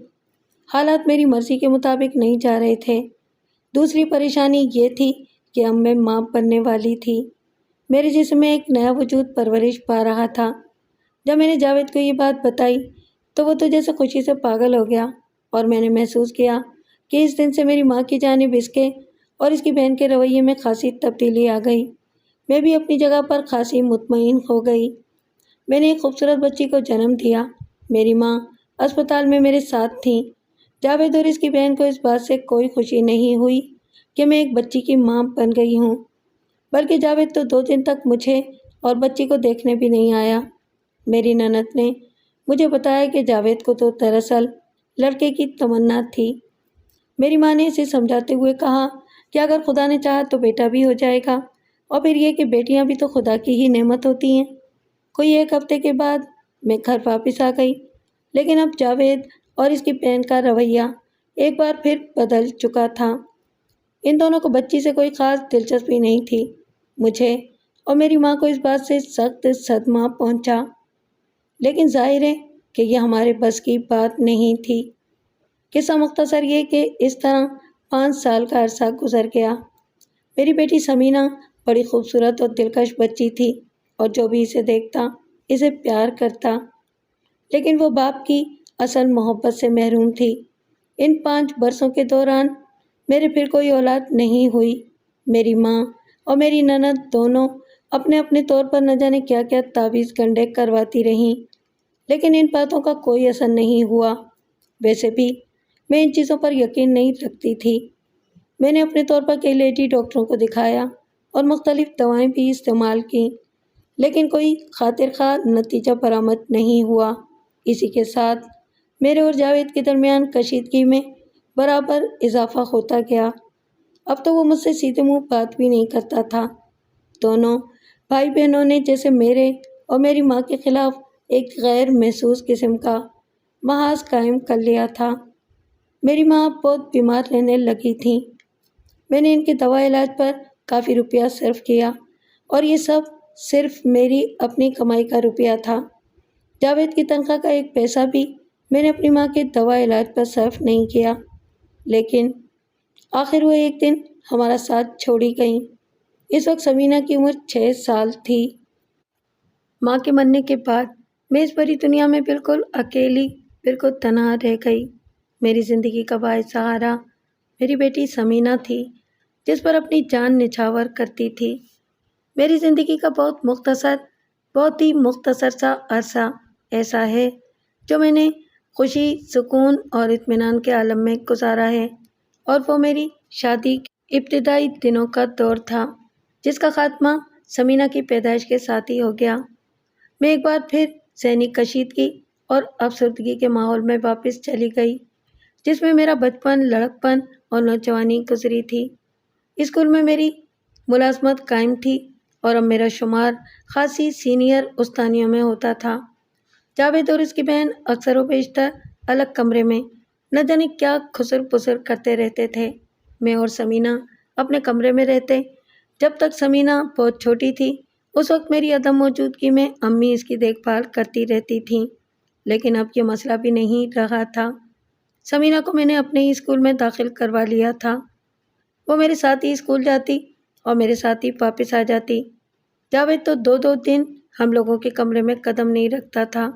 حالات میری مرضی کے مطابق نہیں جا رہے تھے۔ دوسری پریشانی یہ تھی کہ اب میں ماں بننے والی تھی۔ میرے جسم میں ایک نیا وجود پرورش پا رہا تھا۔ جب میں نے جاوید کو یہ بات بتائی تو وہ تو جیسے خوشی سے پاگل ہو گیا، اور میں نے محسوس کیا کہ اس دن سے میری ماں کی جانب اس کے اور اس کی بہن کے رویے میں خاصی تبدیلی آ گئی۔ میں بھی اپنی جگہ پر خاصی مطمئن ہو گئی۔ میں نے ایک خوبصورت بچی کو جنم دیا۔ میری ماں اسپتال میں میرے ساتھ تھیں۔ جاوید اور اس کی بہن کو اس بات سے کوئی خوشی نہیں ہوئی کہ میں ایک بچی کی ماں بن گئی ہوں، بلکہ جاوید تو 2 دن تک مجھے اور بچی کو دیکھنے بھی نہیں آیا۔ میری نند نے مجھے بتایا کہ جاوید کو تو دراصل لڑکے کی تمنا تھی۔ میری ماں نے اسے سمجھاتے ہوئے کہا کہ اگر خدا نے چاہا تو بیٹا بھی ہو جائے گا، اور پھر یہ کہ بیٹیاں بھی تو خدا کی ہی نعمت ہوتی ہیں۔ کوئی 1 ہفتے کے بعد میں گھر واپس آ گئی، لیکن اب جاوید اور اس کی بہن کا رویہ ایک بار پھر بدل چکا تھا۔ ان دونوں کو بچی سے کوئی خاص دلچسپی نہیں تھی۔ مجھے اور میری ماں کو اس بات سے سخت صدمہ پہنچا، لیکن ظاہر ہے کہ یہ ہمارے بس کی بات نہیں تھی، قصہ مختصر یہ کہ اس طرح 5 سال کا عرصہ گزر گیا۔ میری بیٹی سمینہ بڑی خوبصورت اور دلکش بچی تھی اور جو بھی اسے دیکھتا اسے پیار کرتا، لیکن وہ باپ کی اصل محبت سے محروم تھی۔ ان 5 برسوں کے دوران میرے پھر کوئی اولاد نہیں ہوئی۔ میری ماں اور میری نند دونوں اپنے اپنے طور پر نہ جانے کیا کیا تعویذ گنڈے کرواتی رہیں، لیکن ان باتوں کا کوئی اثر نہیں ہوا۔ ویسے بھی میں ان چیزوں پر یقین نہیں رکھتی تھی۔ میں نے اپنے طور پر کئی لیڈی ڈاکٹروں کو دکھایا اور مختلف دوائیں بھی استعمال کیں، لیکن کوئی خاطر خواہ نتیجہ برآمد نہیں ہوا۔ اسی کے ساتھ میرے اور جاوید کے درمیان کشیدگی میں برابر اضافہ ہوتا گیا۔ اب تو وہ مجھ سے سیدھے منہ بات بھی نہیں کرتا تھا۔ دونوں بھائی بہنوں نے جیسے میرے اور میری ماں کے خلاف ایک غیر محسوس قسم کا محاذ قائم کر لیا تھا۔ میری ماں بہت بیمار رہنے لگی تھیں۔ میں نے ان کے دوا علاج پر کافی روپیہ صرف کیا اور یہ سب صرف میری اپنی کمائی کا روپیہ تھا۔ جاوید کی تنخواہ کا ایک پیسہ بھی میں نے اپنی ماں کے دوا علاج پر صرف نہیں کیا، لیکن آخر وہ ایک دن ہمارا ساتھ چھوڑی گئیں۔ اس وقت سمینہ کی عمر 6 سال تھی۔ ماں کے مرنے کے بعد میں اس بڑی دنیا میں بالکل اکیلی، بالکل تنہا رہ گئی۔ میری زندگی کا واحد سہارا میری بیٹی سمینہ تھی، جس پر اپنی جان نچھاور کرتی تھی۔ میری زندگی کا بہت ہی مختصر سا عرصہ ایسا ہے جو میں نے خوشی، سکون اور اطمینان کے عالم میں گزارا ہے، اور وہ میری شادی کے ابتدائی دنوں کا دور تھا، جس کا خاتمہ سمینہ کی پیدائش کے ساتھ ہی ہو گیا۔ میں ایک بار پھر ذہنی کشیدگی اور افسردگی کے ماحول میں واپس چلی گئی، جس میں میرا بچپن، لڑکپن اور نوجوانی گزری تھی۔ اسکول میں میری ملازمت قائم تھی اور اب میرا شمار خاصی سینئر استانیوں میں ہوتا تھا۔ جاوید اور اس کی بہن اکثر و بیشتر الگ کمرے میں نہ جانے کیا خسر پسر کرتے رہتے تھے۔ میں اور سمینہ اپنے کمرے میں رہتے۔ جب تک سمینہ بہت چھوٹی تھی، اس وقت میری عدم موجودگی میں امی اس کی دیکھ بھال کرتی رہتی تھیں، لیکن اب یہ مسئلہ بھی نہیں رہا تھا۔ سمینہ کو میں نے اپنے ہی اسکول میں داخل کروا لیا تھا۔ وہ میرے ساتھ ہی اسکول جاتی اور میرے ساتھ ہی واپس آ جاتی۔ جاوید تو 2 دن ہم لوگوں کے کمرے میں قدم نہیں رکھتا تھا۔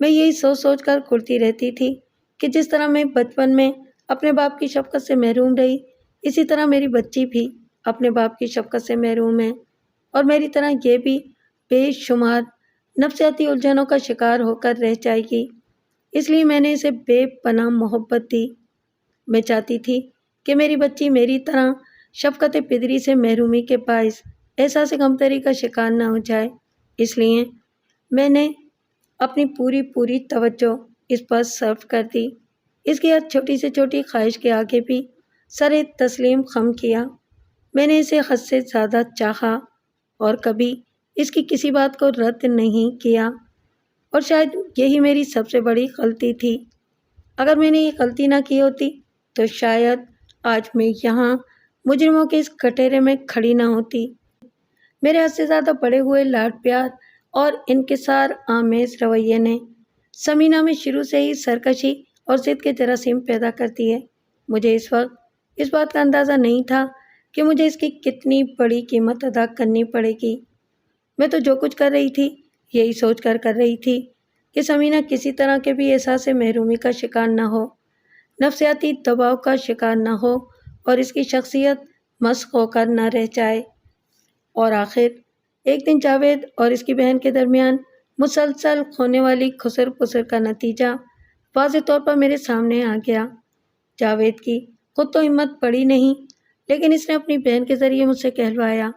میں یہی سوچ کر گھرتی رہتی تھی کہ جس طرح میں بچپن میں اپنے باپ کی شفقت سے محروم رہی، اسی طرح میری بچی بھی اپنے باپ کی شفقت سے محروم ہے، اور میری طرح یہ بھی بے شمار نفسیاتی الجھنوں کا شکار ہو کر رہ جائے گی۔ اس لیے میں نے اسے بے پناہ محبت دی۔ میں چاہتی تھی کہ میری بچی میری طرح شفقت پدری سے محرومی کے باعث احساس غمتری کا شکار نہ ہو جائے۔ اس لیے میں نے اپنی پوری توجہ اس پر صرف کر دی۔ اس کی ہر چھوٹی سے چھوٹی خواہش کے آگے بھی سر تسلیم خم کیا۔ میں نے اسے حد سے زیادہ چاہا اور کبھی اس کی کسی بات کو رد نہیں کیا، اور شاید یہی میری سب سے بڑی غلطی تھی۔ اگر میں نے یہ غلطی نہ کی ہوتی تو شاید آج میں یہاں مجرموں کے اس کٹہرے میں کھڑی نہ ہوتی۔ میرے حد سے زیادہ بڑے ہوئے لاڈ پیار اور انکسار آمیز رویے نے سمینہ میں شروع سے ہی سرکشی اور ضد کے جراثیم پیدا کر دیے۔ مجھے اس وقت اس بات کا اندازہ نہیں تھا کہ مجھے اس کی کتنی بڑی قیمت ادا کرنی پڑے گی۔ میں تو جو کچھ کر رہی تھی یہی سوچ کر رہی تھی کہ سمینہ کسی طرح کے بھی احساس محرومی کا شکار نہ ہو، نفسیاتی دباؤ کا شکار نہ ہو، اور اس کی شخصیت مسخ ہو کر نہ رہ جائے۔ اور آخر ایک دن جاوید اور اس کی بہن کے درمیان مسلسل ہونے والی خسر پسر کا نتیجہ واضح طور پر میرے سامنے آ گیا۔ جاوید کی خود تو ہمت پڑی نہیں، لیکن اس نے اپنی بہن کے ذریعے مجھ سے کہلوایا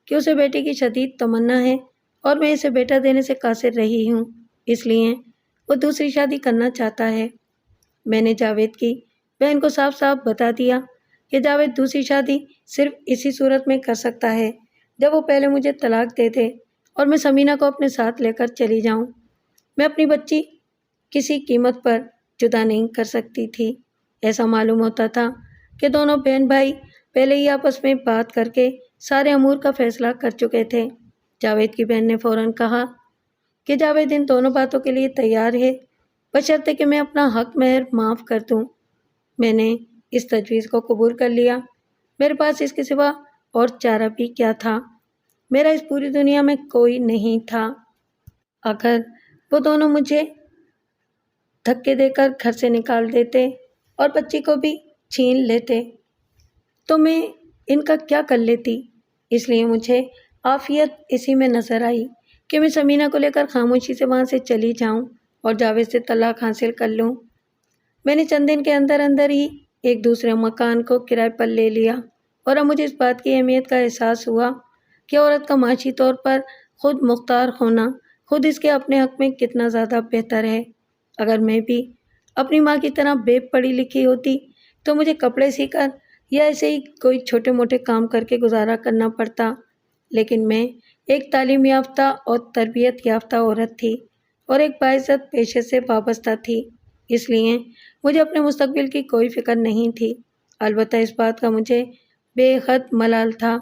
کہ اسے بیٹے کی شدید تمنا ہے اور میں اسے بیٹا دینے سے قاصر رہی ہوں، اس لیے وہ دوسری شادی کرنا چاہتا ہے۔ میں نے جاوید کی بہن کو صاف صاف بتا دیا کہ جاوید دوسری شادی صرف اسی صورت میں کر سکتا ہے جب وہ پہلے مجھے طلاق دے دے اور میں سمینہ کو اپنے ساتھ لے کر چلی جاؤں۔ میں اپنی بچی کسی قیمت پر جدا نہیں کر سکتی تھی۔ ایسا معلوم ہوتا تھا کہ دونوں بہن بھائی پہلے ہی آپس میں بات کر کے سارے امور کا فیصلہ کر چکے تھے۔ جاوید کی بہن نے فوراً کہا کہ جاوید ان دونوں باتوں کے لیے تیار ہے، بشرطے کہ میں اپنا حق مہر معاف کر دوں۔ میں نے اس تجویز کو قبول کر لیا۔ میرے پاس اس کے سوا اور چارہ بھی کیا تھا؟ میرا اس پوری دنیا میں کوئی نہیں تھا۔ اگر وہ دونوں مجھے دھکے دے کر گھر سے نکال دیتے اور بچی کو بھی چھین لیتے تو میں ان کا کیا کر لیتی؟ اس لیے مجھے عافیت اسی میں نظر آئی کہ میں سمینہ کو لے کر خاموشی سے وہاں سے چلی جاؤں اور جاوید سے طلاق حاصل کر لوں۔ میں نے چند دن کے اندر اندر ہی ایک دوسرے مکان کو کرائے پر لے لیا اور اب مجھے اس بات کی اہمیت کا احساس ہوا کہ عورت کا معاشی طور پر خود مختار ہونا خود اس کے اپنے حق میں کتنا زیادہ بہتر ہے۔ اگر میں بھی اپنی ماں کی طرح بے پڑھی لکھی ہوتی تو مجھے کپڑے سی کر یا ایسے ہی کوئی چھوٹے موٹے کام کر کے گزارا کرنا پڑتا، لیکن میں ایک تعلیم یافتہ اور تربیت یافتہ عورت تھی اور ایک باعزت پیشے سے وابستہ تھی، اس لیے مجھے اپنے مستقبل کی کوئی فکر نہیں تھی۔ البتہ اس بات کا مجھے بے حد ملال تھا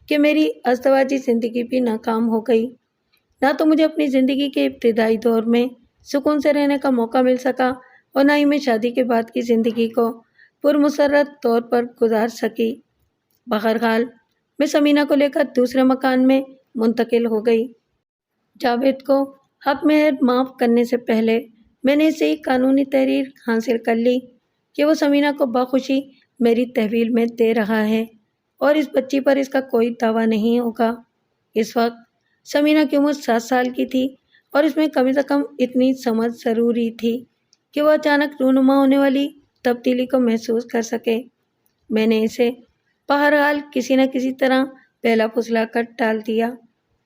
کہ میری ازدواجی زندگی بھی ناکام ہو گئی۔ نہ تو مجھے اپنی زندگی کے ابتدائی دور میں سکون سے رہنے کا موقع مل سکا اور نہ ہی میں شادی کے بعد کی زندگی کو پرمسرت طور پر گزار سکی۔ بہرحال میں سمینہ کو لے کر دوسرے مکان میں منتقل ہو گئی۔ جاوید کو حق مہر معاف کرنے سے پہلے میں نے اسے ایک قانونی تحریر حاصل کر لی کہ وہ سمینہ کو بخوشی میری تحویل میں دے رہا ہے اور اس بچی پر اس کا کوئی دعویٰ نہیں ہوگا۔ اس وقت سمینہ کی عمر 7 سال کی تھی اور اس میں کم از کم اتنی سمجھ ضروری تھی کہ وہ اچانک رونما ہونے والی تبدیلی کو محسوس کر سکے۔ میں نے اسے بہرحال کسی نہ کسی طرح پہلا پھسلا کر ٹال دیا۔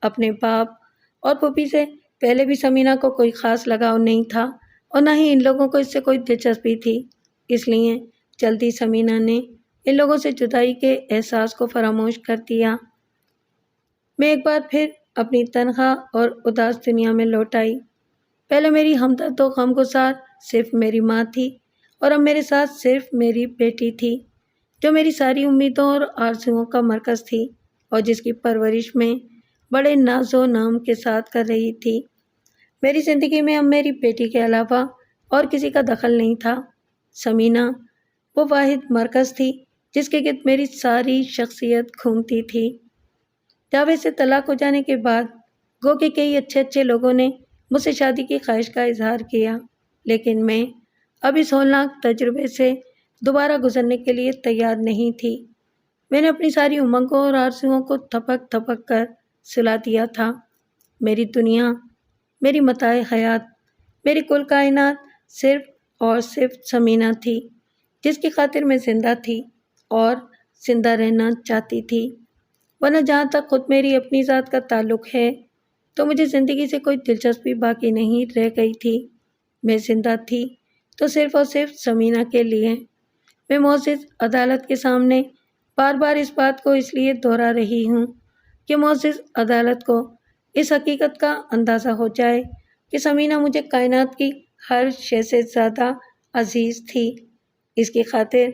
اپنے باپ اور پھوپھی سے پہلے بھی سمینہ کو کوئی خاص لگاؤ نہیں تھا اور نہ ہی ان لوگوں کو اس سے کوئی دلچسپی تھی، اس لیے جلدی سمینہ نے ان لوگوں سے جدائی کے احساس کو فراموش کر دیا۔ میں ایک بار پھر اپنی تنہا اور اداس دنیا میں لوٹ آئی۔ پہلے میری ہمدرد و غمگسار صرف میری ماں تھی اور اب میرے ساتھ صرف میری بیٹی تھی جو میری ساری امیدوں اور آرزوؤں کا مرکز تھی اور جس کی پرورش میں بڑے ناز و نام کے ساتھ کر رہی تھی۔ میری زندگی میں اب میری بیٹی کے علاوہ اور کسی کا دخل نہیں تھا۔ سمینہ وہ واحد مرکز تھی جس کے گرد میری ساری شخصیت گھومتی تھی۔ جاوید سے طلاق ہو جانے کے بعد گو کہ کئی اچھے لوگوں نے مجھ سے شادی کی خواہش کا اظہار کیا، لیکن میں اب اس ہولناک تجربے سے دوبارہ گزرنے کے لیے تیار نہیں تھی۔ میں نے اپنی ساری امنگوں اور آرزوؤں کو تھپک تھپک کر سلا دیا تھا۔ میری دنیا، میری متاع حیات، میری کل کائنات صرف اور صرف سمینہ تھی جس کی خاطر میں زندہ تھی اور زندہ رہنا چاہتی تھی، ورنہ جہاں تک خود میری اپنی ذات کا تعلق ہے تو مجھے زندگی سے کوئی دلچسپی باقی نہیں رہ گئی تھی۔ میں زندہ تھی تو صرف اور صرف سمینہ کے لیے۔ میں معزز عدالت کے سامنے بار بار اس بات کو اس لیے دہرا رہی ہوں کہ معزز عدالت کو اس حقیقت کا اندازہ ہو جائے کہ سمینہ مجھے کائنات کی ہر شے سے زیادہ عزیز تھی۔ اس کی خاطر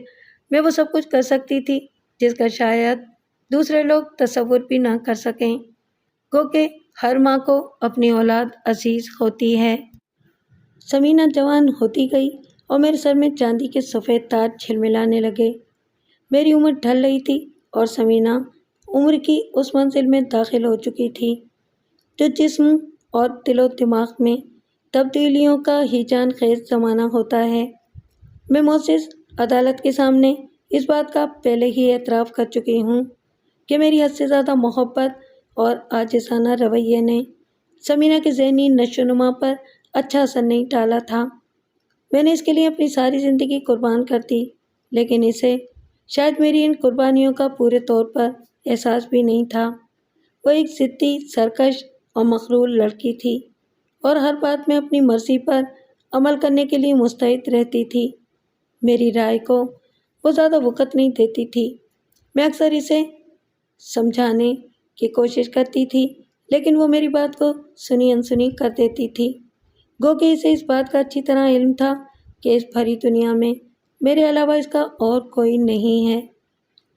میں وہ سب کچھ کر سکتی تھی جس کا شاید دوسرے لوگ تصور بھی نہ کر سکیں، گو کہ ہر ماں کو اپنی اولاد عزیز ہوتی ہے۔ سمینہ جوان ہوتی گئی اور میرے سر میں چاندی کے سفید تاج جھلملانے لگے۔ میری عمر ڈھل رہی تھی اور سمینہ عمر کی اس منزل میں داخل ہو چکی تھی جو جسم اور دل و دماغ میں تبدیلیوں کا ہیجان خیز زمانہ ہوتا ہے۔ میں معزز عدالت کے سامنے اس بات کا پہلے ہی اعتراف کر چکی ہوں کہ میری حد سے زیادہ محبت اور عاجزانہ رویے نے سمینہ کے ذہنی نشو و نما پر اچھا اثر نہیں ڈالا تھا۔ میں نے اس کے لیے اپنی ساری زندگی قربان کر دی، لیکن اسے شاید میری ان قربانیوں کا پورے طور پر احساس بھی نہیں تھا۔ وہ ایک ضدی، سرکش اور مغرور لڑکی تھی اور ہر بات میں اپنی مرضی پر عمل کرنے کے لیے مستعد رہتی تھی۔ میری رائے کو وہ زیادہ وقت نہیں دیتی تھی۔ میں اکثر اسے سمجھانے کی کوشش کرتی تھی لیکن وہ میری بات کو سنی انسنی کر دیتی تھی، گو کہ اسے اس بات کا اچھی طرح علم تھا کہ اس بھری دنیا میں میرے علاوہ اس کا اور کوئی نہیں ہے،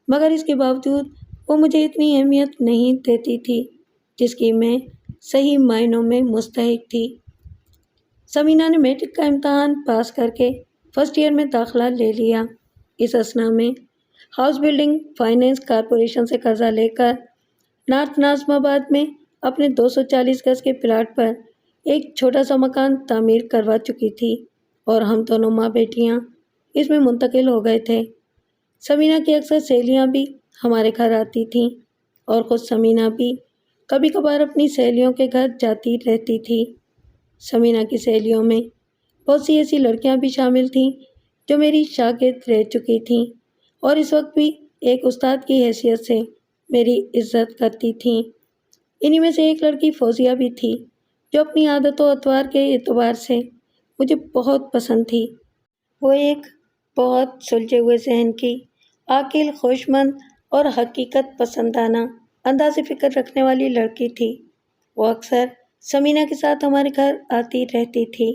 مگر اس کے باوجود وہ مجھے اتنی اہمیت نہیں دیتی تھی جس کی میں صحیح معنوں میں مستحق تھی۔ سمینہ نے میٹرک کا امتحان پاس کر کے فرسٹ ایئر میں داخلہ لے لیا۔ اس اثنا میں ہاؤس بلڈنگ فائنینس کارپوریشن سے قرضہ لے کر نارتھ ناظم آباد میں اپنے 240 گز کے پلاٹ پر ایک چھوٹا سا مکان تعمیر کروا چکی تھی اور ہم دونوں ماں بیٹیاں اس میں منتقل ہو گئے تھے۔ سمینہ کی اکثر سہیلیاں بھی ہمارے گھر آتی تھیں اور خود سمینہ بھی کبھی کبھار اپنی سہیلیوں کے گھر جاتی رہتی تھی۔ سمینہ کی سہیلیوں میں بہت سی ایسی لڑکیاں بھی شامل تھیں جو میری شاگرد رہ چکی تھیں اور اس وقت بھی ایک استاد کی حیثیت سے میری عزت کرتی تھیں۔ انہی میں سے ایک لڑکی فوزیہ بھی تھی جو اپنی عادت و اطوار کے اعتبار سے مجھے بہت پسند تھی۔ وہ ایک بہت سلجھے ہوئے ذہن کی، عاقل، ہوشمند اور حقیقت پسندانہ انداز فکر رکھنے والی لڑکی تھی۔ وہ اکثر سمینہ کے ساتھ ہمارے گھر آتی رہتی تھی۔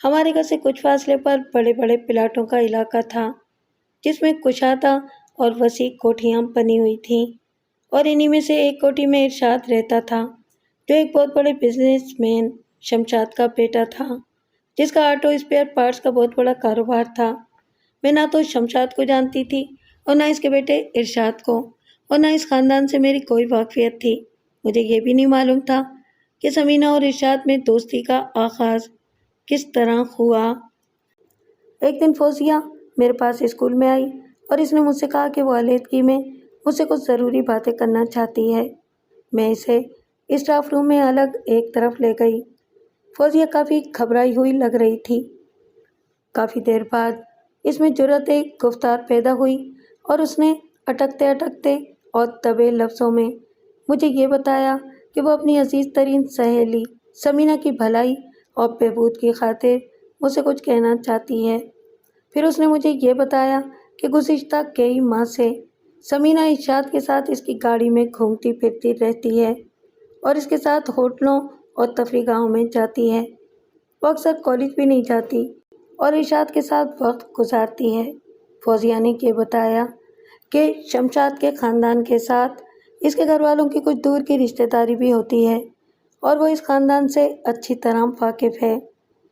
ہمارے گھر سے کچھ فاصلے پر بڑے بڑے پلاٹوں کا علاقہ تھا جس میں کشادہ اور وسیع کوٹھیاں بنی ہوئی تھیں، اور انہی میں سے ایک کوٹھی میں ارشاد رہتا تھا جو ایک بہت بڑے بزنس مین شمشاد کا بیٹا تھا، جس کا آٹو اسپیئر پارٹس کا بہت بڑا کاروبار تھا۔ میں نہ تو شمشاد کو جانتی تھی اور نہ اس کے بیٹے ارشاد کو، اور نہ اس خاندان سے میری کوئی واقفیت تھی۔ مجھے یہ بھی نہیں معلوم تھا کہ سمینہ اور ارشاد میں دوستی کا آغاز کس طرح ہوا۔ ایک دن فوزیہ میرے پاس اسکول میں آئی اور اس نے مجھ سے کہا کہ وہ علیحدگی میں مجھ سے کچھ ضروری باتیں کرنا چاہتی ہے۔ میں اسے اسٹاف روم میں الگ ایک طرف لے گئی۔ فوزیہ کافی گھبرائی ہوئی لگ رہی تھی۔ کافی دیر بعد اس میں جرأت گفتار پیدا ہوئی اور اس نے اٹکتے اٹکتے اور دبے لفظوں میں مجھے یہ بتایا کہ وہ اپنی عزیز ترین سہیلی سمینہ کی بھلائی اور بہبود کی خاطر مجھ سے کچھ کہنا چاہتی ہے۔ پھر اس نے مجھے یہ بتایا کہ گزشتہ کئی ماہ سے سمینہ ارشاد کے ساتھ اس کی گاڑی میں گھومتی پھرتی رہتی ہے اور اس کے ساتھ ہوٹلوں اور تفریح گاہوں میں جاتی ہے۔ وہ اکثر کالج بھی نہیں جاتی اور ارشاد کے ساتھ وقت گزارتی ہے۔ فوزیہ نے یہ بتایا کہ شمشاد کے خاندان کے ساتھ اس کے گھر والوں کی کچھ دور کی رشتہ داری بھی ہوتی ہے اور وہ اس خاندان سے اچھی طرح واقف ہے۔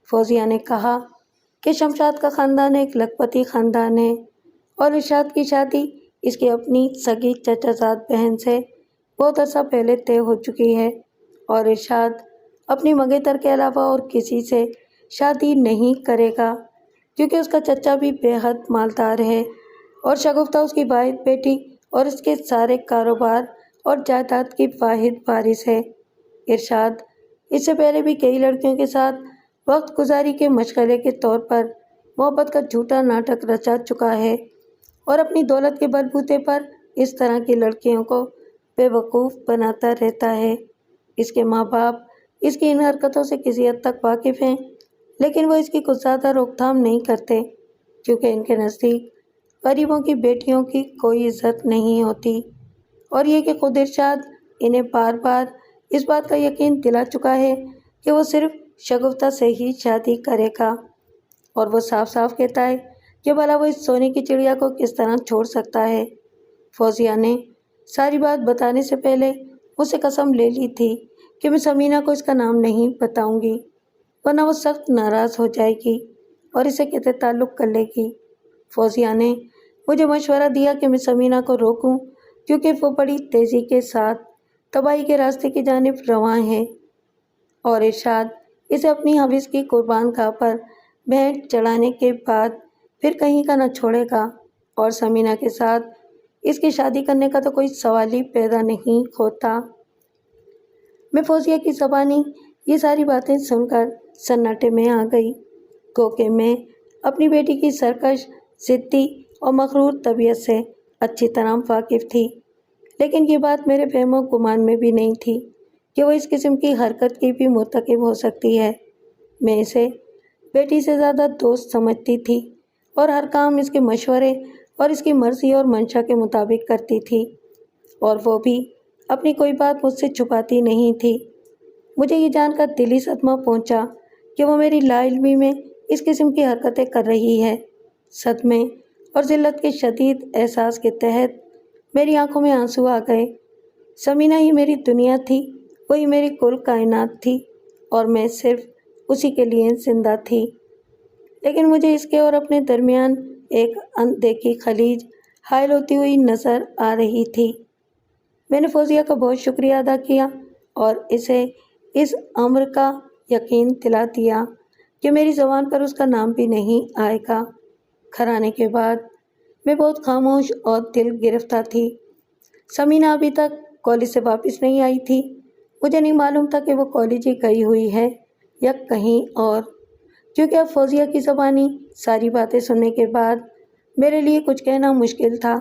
فوزیہ نے کہا کہ شمشاد کا خاندان ایک لکھپتی خاندان ہے اور ارشاد کی شادی اس کی اپنی سگی چچا زاد بہن سے بہت عرصہ پہلے طے ہو چکی ہے، اور ارشاد اپنی منگیتر کے علاوہ اور کسی سے شادی نہیں کرے گا کیونکہ اس کا چچا بھی بے حد مالدار ہے اور شگفتہ اس کی واحد بیٹی اور اس کے سارے کاروبار اور جائیداد کی واحد وارث ہے۔ ارشاد اس سے پہلے بھی کئی لڑکیوں کے ساتھ وقت گزاری کے مشغلے کے طور پر محبت کا جھوٹا ناٹک رچا چکا ہے اور اپنی دولت کے بل بوتے پر اس طرح کی لڑکیوں کو بے وقوف بناتا رہتا ہے۔ اس کے ماں باپ اس کی ان حرکتوں سے کسی حد تک واقف ہیں، لیکن وہ اس کی کچھ زیادہ روک تھام نہیں کرتے کیونکہ ان کے نزدیک غریبوں کی بیٹیوں کی کوئی عزت نہیں ہوتی، اور یہ کہ خود ارشاد انہیں بار بار اس بات کا یقین دلا چکا ہے کہ وہ صرف شگفتہ سے ہی شادی کرے گا، اور وہ صاف صاف کہتا ہے کہ بھلا وہ اس سونے کی چڑیا کو کس طرح چھوڑ سکتا ہے۔ فوزیہ نے ساری بات بتانے سے پہلے مجھ سے قسم لے لی تھی کہ میں سمینہ کو اس کا نام نہیں بتاؤں گی، ورنہ وہ سخت ناراض ہو جائے گی اور اسے قطع تعلق کر لے گی۔ فوزیہ نے مجھے مشورہ دیا کہ میں سمینہ کو روکوں کیونکہ وہ بڑی تیزی کے ساتھ تباہی کے راستے کی جانب رواں ہے، اور ارشاد اسے اپنی حوث کی قربان گاہ پر بھینٹ چڑھانے کے بعد پھر کہیں کا نہ چھوڑے گا، اور سمینہ کے ساتھ اس کی شادی کرنے کا تو کوئی سوال ہی پیدا نہیں ہوتا۔ میں فوزیہ کی زبانی یہ ساری باتیں سن کر سناٹے میں آ گئی، گو کہ میں اپنی بیٹی کی سرکش، ضدی اور مغرور طبیعت سے اچھی طرح واقف تھی، لیکن یہ بات میرے فہم و گمان میں بھی نہیں تھی کہ وہ اس قسم کی حرکت کی بھی مرتکب ہو سکتی ہے۔ میں اسے بیٹی سے زیادہ دوست سمجھتی تھی اور ہر کام اس کے مشورے اور اس کی مرضی اور منشا کے مطابق کرتی تھی، اور وہ بھی اپنی کوئی بات مجھ سے چھپاتی نہیں تھی۔ مجھے یہ جان کر دلی صدمہ پہنچا کہ وہ میری لا علمی میں اس قسم کی حرکتیں کر رہی ہے۔ صدمے اور ذلت کے شدید احساس کے تحت میری آنکھوں میں آنسو آ گئے۔ سمینہ ہی میری دنیا تھی، وہی میری کل کائنات تھی، اور میں صرف اسی کے لیے زندہ تھی۔ لیکن مجھے اس کے اور اپنے درمیان ایک اندیکھی خلیج حائل ہوتی ہوئی نظر آ رہی تھی۔ میں نے فوزیہ کا بہت شکریہ ادا کیا اور اسے اس امر کا یقین دلا دیا کہ میری زبان پر اس کا نام بھی نہیں آئے گا۔ گھر آنے کے بعد میں بہت خاموش اور دل گرفتہ تھی۔ سمینہ ابھی تک کالج سے واپس نہیں آئی تھی۔ مجھے نہیں معلوم تھا کہ وہ کالج ہی گئی ہوئی ہے یا کہیں اور، کیونکہ اب فوزیہ کی زبانی ساری باتیں سننے کے بعد میرے لیے کچھ کہنا مشکل تھا۔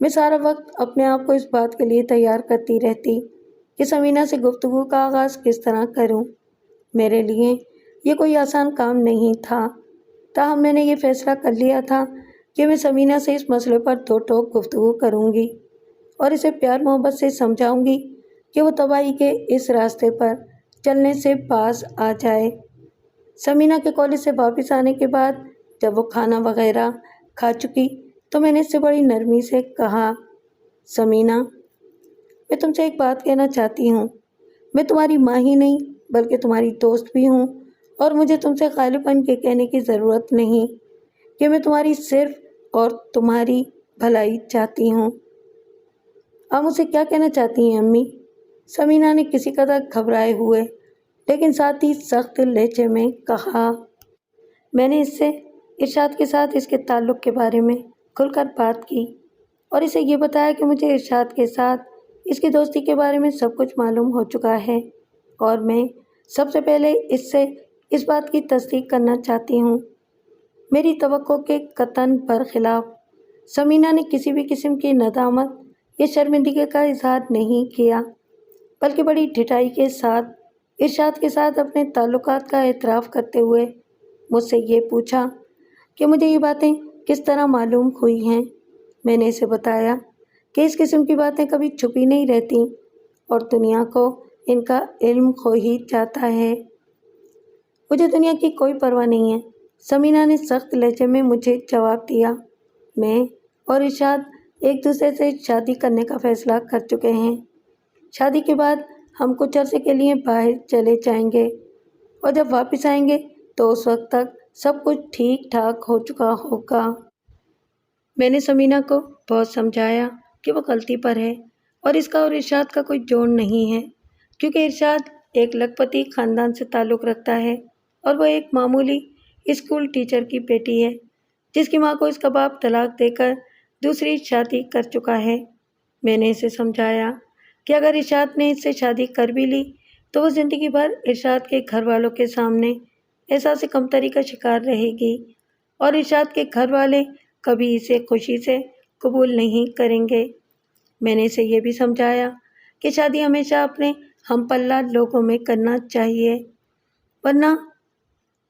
میں سارا وقت اپنے آپ کو اس بات کے لیے تیار کرتی رہتی کہ سمینہ سے گفتگو کا آغاز کس طرح کروں۔ میرے لیے یہ کوئی آسان کام نہیں تھا، تاہم میں نے یہ فیصلہ کر لیا تھا کہ میں سمینہ سے اس مسئلے پر دو ٹوک گفتگو کروں گی اور اسے پیار محبت سے سمجھاؤں گی کہ وہ تباہی کے اس راستے پر چلنے سے باز آ جائے۔ سمینہ کے کالج سے واپس آنے کے بعد جب وہ کھانا وغیرہ کھا چکی تو میں نے اس سے بڑی نرمی سے کہا، سمینہ، میں تم سے ایک بات کہنا چاہتی ہوں۔ میں تمہاری ماں ہی نہیں بلکہ تمہاری دوست بھی ہوں، اور مجھے تم سے غالباً یہ کہنے کی ضرورت نہیں کہ میں تمہاری صرف اور تمہاری بھلائی چاہتی ہوں۔ آپ مجھ سے کیا کہنا چاہتی ہیں امی؟ سمینہ نے کسی قدر گھبرائے ہوئے لیکن ساتھ ہی سخت لہجے میں کہا۔ میں نے اس سے ارشاد کے ساتھ اس کے تعلق کے بارے میں کھل کر بات کی اور اسے یہ بتایا کہ مجھے ارشاد کے ساتھ اس کی دوستی کے بارے میں سب کچھ معلوم ہو چکا ہے اور میں سب سے پہلے اس سے اس بات کی تصدیق کرنا چاہتی ہوں۔ میری توقع کے قطعاً برخلاف سمینہ نے کسی بھی قسم کی ندامت یا شرمندگی کا اظہار نہیں کیا، بلکہ بڑی ڈھٹائی کے ساتھ ارشاد کے ساتھ اپنے تعلقات کا اعتراف کرتے ہوئے مجھ سے یہ پوچھا کہ مجھے یہ باتیں کس طرح معلوم ہوئی ہیں۔ میں نے اسے بتایا کہ اس قسم کی باتیں کبھی چھپی نہیں رہتی اور دنیا کو ان کا علم ہو ہی جاتا ہے۔ مجھے دنیا کی کوئی پرواہ نہیں ہے، سمینہ نے سخت لہجے میں مجھے جواب دیا۔ میں اور ارشاد ایک دوسرے سے شادی کرنے کا فیصلہ کر چکے ہیں۔ شادی کے بعد ہم کچھ عرصے کے لیے باہر چلے جائیں گے اور جب واپس آئیں گے تو اس وقت تک سب کچھ ٹھیک ٹھاک ہو چکا ہوگا۔ میں نے سمینہ کو بہت سمجھایا کہ وہ غلطی پر ہے اور اس کا اور ارشاد کا کوئی جوڑ نہیں ہے، کیونکہ ارشاد ایک لکھپتی خاندان سے تعلق رکھتا ہے اور وہ ایک معمولی اسکول ٹیچر کی بیٹی ہے جس کی ماں کو اس کا باپ طلاق دے کر دوسری شادی کر چکا ہے۔ میں نے اسے سمجھایا کہ اگر ارشاد نے اس سے شادی کر بھی لی تو وہ زندگی بھر ارشاد کے گھر والوں کے سامنے احساس کمتری کا شکار رہے گی اور ارشاد کے گھر والے کبھی اسے خوشی سے قبول نہیں کریں گے۔ میں نے اسے یہ بھی سمجھایا کہ شادی ہمیشہ اپنے ہم پلہ لوگوں میں کرنا چاہیے، ورنہ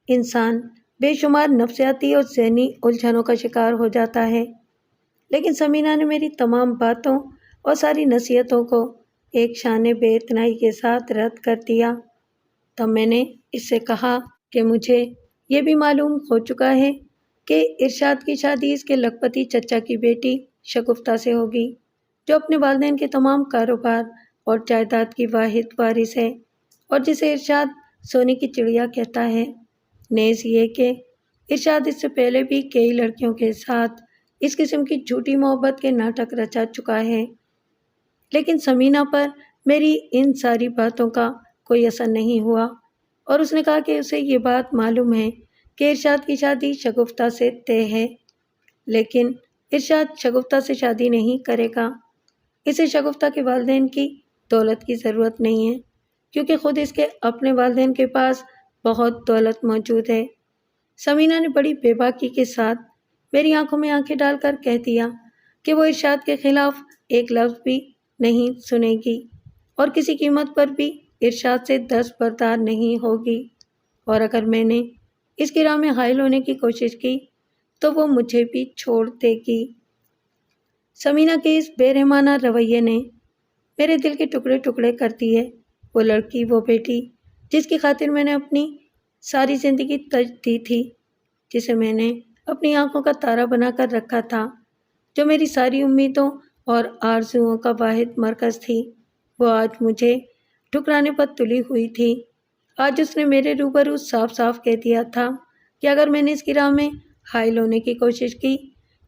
انسان بے شمار نفسیاتی اور ذہنی الجھنوں کا شکار ہو جاتا ہے۔ لیکن سمینہ نے میری تمام باتوں اور ساری نصیحتوں کو ایک شان بے اتنائی کے ساتھ رد کر دیا۔ تب میں نے اس سے کہا کہ مجھے یہ بھی معلوم ہو چکا ہے کہ ارشاد کی شادی اس کے لکھپتی چچا کی بیٹی شگفتہ سے ہوگی، جو اپنے والدین کے تمام کاروبار اور جائیداد کی واحد وارث ہے اور جسے ارشاد سونے کی چڑیا کہتا ہے۔ نیز یہ کہ ارشاد اس سے پہلے بھی کئی لڑکیوں کے ساتھ اس قسم کی جھوٹی محبت کے ناٹک رچا چکا ہے، لیکن سمینہ پر میری ان ساری باتوں کا کوئی اثر نہیں ہوا اور اس نے کہا کہ اسے یہ بات معلوم ہے کہ ارشاد کی شادی شگفتہ سے طے ہے، لیکن ارشاد شگفتہ سے شادی نہیں کرے گا۔ اسے شگفتہ کے والدین کی دولت کی ضرورت نہیں ہے، کیونکہ خود اس کے اپنے والدین کے پاس بہت دولت موجود ہے۔ سمینہ نے بڑی بے باکی کے ساتھ میری آنکھوں میں آنکھیں ڈال کر کہہ دیا کہ وہ ارشاد کے خلاف ایک لفظ بھی نہیں سنے گی اور کسی قیمت پر بھی ارشاد سے دستبردار نہیں ہوگی، اور اگر میں نے اس کی راہ میں حائل ہونے کی کوشش کی تو وہ مجھے بھی چھوڑ دے گی۔ سمینہ کے اس بے رحمانہ رویے نے میرے دل کے ٹکڑے ٹکڑے کر دیے۔ وہ لڑکی، وہ بیٹی جس کی خاطر میں نے اپنی ساری زندگی تج دی تھی، جسے میں نے اپنی آنکھوں کا تارا بنا کر رکھا تھا، جو میری ساری امیدوں اور آرزوؤں کا واحد مرکز تھی، وہ آج مجھے ٹھکرانے پر تلی ہوئی تھی۔ آج اس نے میرے روبرو صاف صاف کہہ دیا تھا کہ اگر میں نے اس کی راہ میں حائل ہونے کی کوشش کی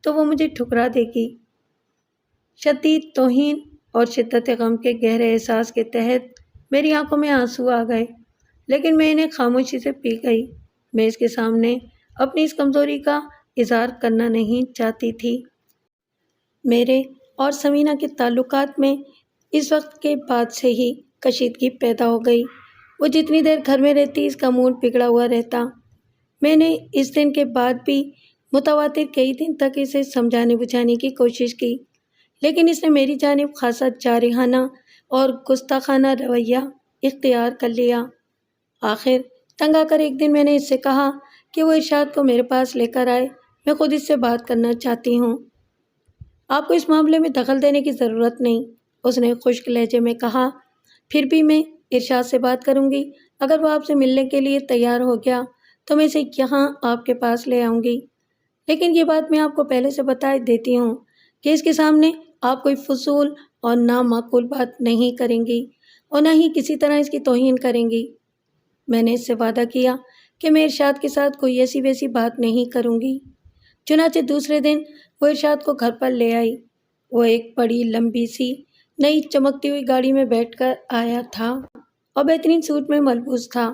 تو وہ مجھے ٹھکرا دے گی۔ شدید توہین اور شدت غم کے گہرے احساس کے تحت میری آنکھوں میں آنسو آ گئے، لیکن میں انہیں خاموشی سے پی گئی۔ میں اس کے سامنے اپنی اس کمزوری کا اظہار کرنا نہیں چاہتی تھی۔ میرے اور سمینہ کے تعلقات میں اس وقت کے بعد سے ہی کشیدگی پیدا ہو گئی۔ وہ جتنی دیر گھر میں رہتی اس کا موڈ بگڑا ہوا رہتا۔ میں نے اس دن کے بعد بھی متواتر کئی دن تک اسے سمجھانے بجھانے کی کوشش کی، لیکن اس نے میری جانب خاصا جارحانہ اور گستاخانہ رویہ اختیار کر لیا۔ آخر تنگ آ کر ایک دن میں نے اس سے کہا کہ وہ ارشاد کو میرے پاس لے کر آئے، میں خود اس سے بات کرنا چاہتی ہوں۔ آپ کو اس معاملے میں دخل دینے کی ضرورت نہیں، اس نے خشک لہجے میں کہا۔ پھر بھی میں ارشاد سے بات کروں گی۔ اگر وہ آپ سے ملنے کے لیے تیار ہو گیا تو میں اسے یہاں آپ کے پاس لے آؤں گی، لیکن یہ بات میں آپ کو پہلے سے بتا دیتی ہوں کہ اس کے سامنے آپ کوئی فضول اور نامعقول بات نہیں کریں گی اور نہ ہی کسی طرح اس کی توہین کریں گی۔ میں نے اس سے وعدہ کیا کہ میں ارشاد کے ساتھ کوئی ایسی ویسی بات نہیں کروں گی۔ چنانچہ دوسرے دن وہ ارشاد کو گھر پر لے آئی۔ وہ ایک بڑی لمبی سی نئی چمکتی ہوئی گاڑی میں بیٹھ کر آیا تھا اور بہترین سوٹ میں ملبوس تھا۔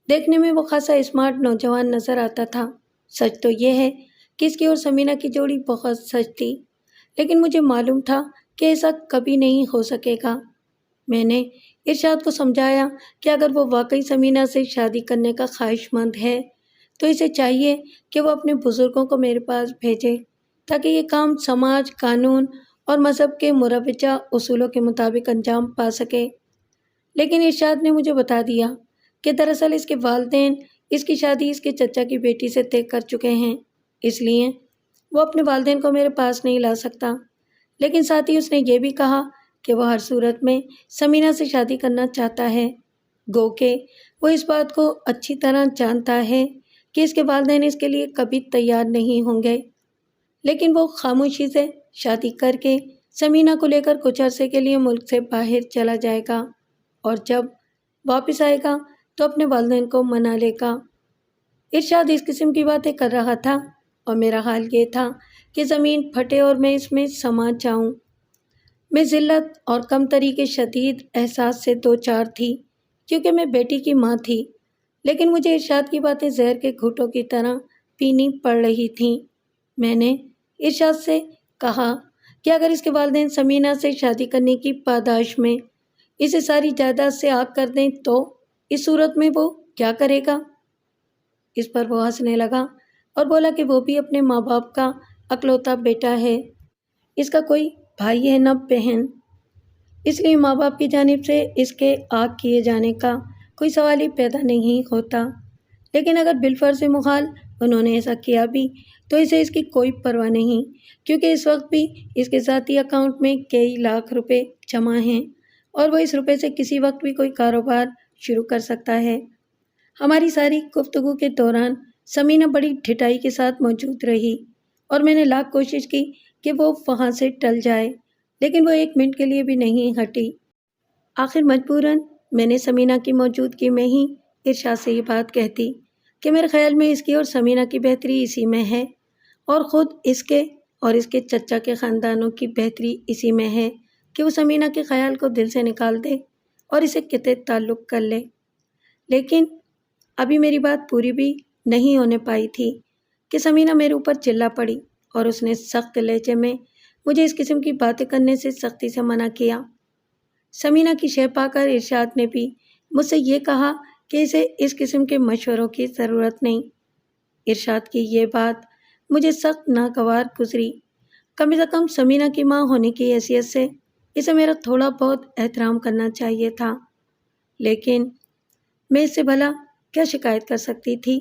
دیکھنے میں وہ خاصا اسمارٹ نوجوان نظر آتا تھا۔ سچ تو یہ ہے کہ اس کی اور سمینہ کی جوڑی بہت سچ تھی، لیکن مجھے معلوم تھا کہ ایسا کبھی نہیں ہو سکے گا۔ میں نے ارشاد کو سمجھایا کہ اگر وہ واقعی سمینہ سے شادی کرنے کا خواہش مند ہے تو اسے چاہیے کہ وہ اپنے بزرگوں کو میرے پاس بھیجے تاکہ یہ کام سماج، قانون اور مذہب کے مروجہ اصولوں کے مطابق انجام پا سکے۔ لیکن ارشاد نے مجھے بتا دیا کہ دراصل اس کے والدین اس کی شادی اس کے چچا کی بیٹی سے طے کر چکے ہیں، اس لیے وہ اپنے والدین کو میرے پاس نہیں لا سکتا۔ لیکن ساتھ ہی اس نے یہ بھی کہا کہ وہ ہر صورت میں سمینہ سے شادی کرنا چاہتا ہے، گو کہ وہ اس بات کو اچھی طرح جانتا ہے کہ اس کے والدین اس کے لیے کبھی تیار نہیں ہوں گے، لیکن وہ خاموشی سے شادی کر کے سمینہ کو لے کر کچھ عرصے کے لیے ملک سے باہر چلا جائے گا اور جب واپس آئے گا تو اپنے والدین کو منا لے گا۔ ارشاد اس قسم کی باتیں کر رہا تھا اور میرا حال یہ تھا کہ زمین پھٹے اور میں اس میں سما جاؤں۔ میں ذلت اور کمتری کے شدید احساس سے دوچار تھی کیونکہ میں بیٹی کی ماں تھی، لیکن مجھے ارشاد کی باتیں زہر کے گھونٹوں کی طرح پینی پڑ رہی تھیں۔ میں نے ارشاد سے کہا کہ اگر اس کے والدین سمینہ سے شادی کرنے کی پاداش میں اسے ساری جائیداد سے آگ کر دیں تو اس صورت میں وہ کیا کرے گا؟ اس پر وہ ہنسنے لگا اور بولا کہ وہ بھی اپنے ماں باپ کا اکلوتا بیٹا ہے، اس کا کوئی بھائی ہے نہ بہن، اس لیے ماں باپ کی جانب سے اس کے آگ کیے جانے کا کوئی سوال ہی پیدا نہیں ہوتا۔ لیکن اگر بالفرض محال انہوں نے ایسا کیا بھی تو اسے اس کی کوئی پرواہ نہیں، کیونکہ اس وقت بھی اس کے ذاتی اکاؤنٹ میں کئی لاکھ روپے جمع ہیں اور وہ اس روپے سے کسی وقت بھی کوئی کاروبار شروع کر سکتا ہے۔ ہماری ساری گفتگو کے دوران سمینہ بڑی ڈھٹائی کے ساتھ موجود رہی اور میں نے لاکھ کوشش کی کہ وہ وہاں سے ٹل جائے، لیکن وہ ایک منٹ کے لیے بھی نہیں ہٹی۔ آخر مجبوراً میں نے سمینہ کی موجودگی میں ہی ارشاد سے یہ بات کہتی کہ میرے خیال میں اس کی اور سمینہ کی بہتری اسی میں ہے، اور خود اس کے اور اس کے چچا کے خاندانوں کی بہتری اسی میں ہے کہ وہ سمینہ کے خیال کو دل سے نکال دے اور اسے قطع تعلق کر لے۔ لیکن ابھی میری بات پوری بھی نہیں ہونے پائی تھی کہ سمینہ میرے اوپر چلا پڑی اور اس نے سخت لہجے میں مجھے اس قسم کی باتیں کرنے سے سختی سے منع کیا۔ سمینہ کی شے پا کر ارشاد نے بھی مجھ سے یہ کہا کہ اسے اس قسم کے مشوروں کی ضرورت نہیں۔ ارشاد کی یہ بات مجھے سخت ناگوار گزری۔ کم سے کم سمینہ کی ماں ہونے کی حیثیت سے اسے میرا تھوڑا بہت احترام کرنا چاہیے تھا، لیکن میں اس سے بھلا کیا شکایت کر سکتی تھی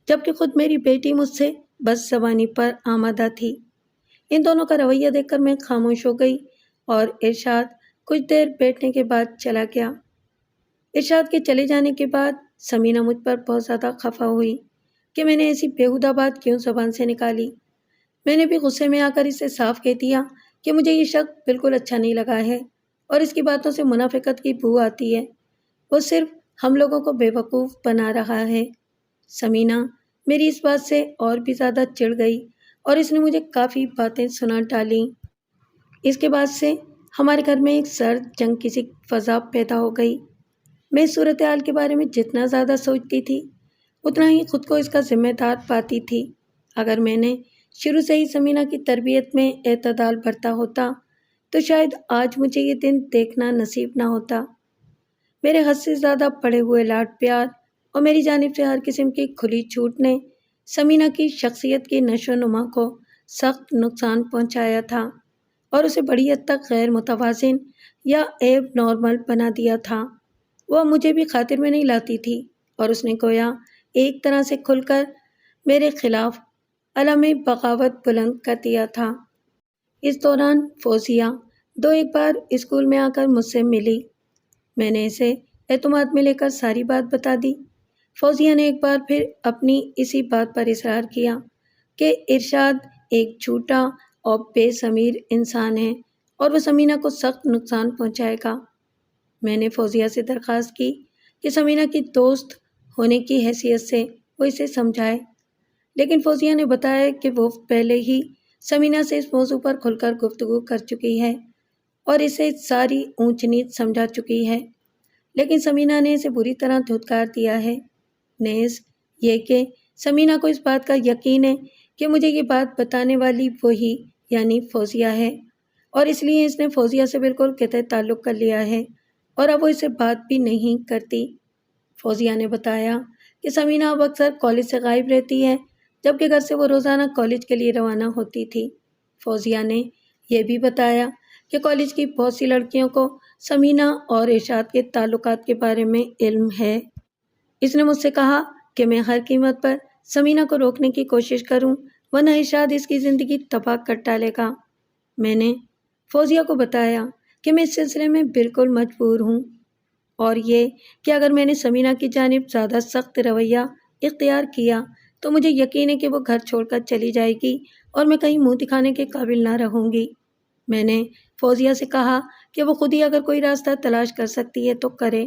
جبکہ خود میری بیٹی مجھ سے بس زبانی پر آمادہ تھی۔ ان دونوں کا رویہ دیکھ کر میں خاموش ہو گئی اور ارشاد کچھ دیر بیٹھنے کے بعد چلا گیا۔ ارشاد کے چلے جانے کے بعد سمینہ مجھ پر بہت زیادہ خفا ہوئی کہ میں نے ایسی بیہودہ بات کیوں زبان سے نکالی۔ میں نے بھی غصے میں آ کر اسے صاف کہہ دیا کہ مجھے یہ شخص بالکل اچھا نہیں لگا ہے اور اس کی باتوں سے منافقت کی بو آتی ہے، وہ صرف ہم لوگوں کو بے وقوف بنا رہا ہے۔ سمینہ میری اس بات سے اور بھی زیادہ چڑ گئی اور اس نے مجھے کافی باتیں سنا ڈالیں۔ اس کے بعد سے ہمارے گھر میں ایک سرد جنگ کی سی فضا پیدا ہو گئی۔ میں اس صورتحال کے بارے میں جتنا زیادہ سوچتی تھی اتنا ہی خود کو اس کا ذمہ دار پاتی تھی۔ اگر میں نے شروع سے ہی سمینہ کی تربیت میں اعتدال برتا ہوتا تو شاید آج مجھے یہ دن دیکھنا نصیب نہ ہوتا۔ میرے حد سے زیادہ بڑھے ہوئے لاڈ پیار اور میری جانب سے ہر قسم کی کھلی چھوٹ نے سمینہ کی شخصیت کی نشو و نما کو سخت نقصان پہنچایا تھا اور اسے بڑی حد تک غیر متوازن یا ایب نارمل بنا دیا تھا۔ وہ مجھے بھی خاطر میں نہیں لاتی تھی اور اس نے گویا ایک طرح سے کھل کر میرے خلاف علم بغاوت بلند کر دیا تھا۔ اس دوران فوزیہ دو ایک بار اسکول میں آ کر مجھ سے ملی۔ میں نے اسے اعتماد میں لے کر ساری بات بتا دی۔ فوزیہ نے ایک بار پھر اپنی اسی بات پر اصرار کیا کہ ارشاد ایک جھوٹا اور بے ضمیر انسان ہے اور وہ سمینہ کو سخت نقصان پہنچائے گا۔ میں نے فوزیہ سے درخواست کی کہ سمینہ کی دوست ہونے کی حیثیت سے وہ اسے سمجھائے، لیکن فوزیہ نے بتایا کہ وہ پہلے ہی سمینہ سے اس موضوع پر کھل کر گفتگو کر چکی ہے اور اسے ساری اونچ نیچ سمجھا چکی ہے، لیکن سمینہ نے اسے بری طرح دھتکار دیا ہے۔ نیز یہ کہ سمینہ کو اس بات کا یقین ہے کہ مجھے یہ بات بتانے والی وہی یعنی فوزیہ ہے اور اس لیے اس نے فوزیہ سے بالکل قطع تعلق کر لیا ہے اور اب وہ اسے بات بھی نہیں کرتی۔ فوزیہ نے بتایا کہ سمینہ اب اکثر کالج سے غائب رہتی ہے جبکہ گھر سے وہ روزانہ کالج کے لیے روانہ ہوتی تھی۔ فوزیہ نے یہ بھی بتایا کہ کالج کی بہت سی لڑکیوں کو سمینہ اور ارشاد کے تعلقات کے بارے میں علم ہے۔ اس نے مجھ سے کہا کہ میں ہر قیمت پر سمینہ کو روکنے کی کوشش کروں ورنہ ارشاد اس کی زندگی تباہ کر ڈالے گا۔ میں نے فوزیہ کو بتایا کہ میں اس سلسلے میں بالکل مجبور ہوں اور یہ کہ اگر میں نے سمینہ کی جانب زیادہ سخت رویہ اختیار کیا تو مجھے یقین ہے کہ وہ گھر چھوڑ کر چلی جائے گی اور میں کہیں منہ دکھانے کے قابل نہ رہوں گی۔ میں نے فوزیہ سے کہا کہ وہ خود ہی اگر کوئی راستہ تلاش کر سکتی ہے تو کرے۔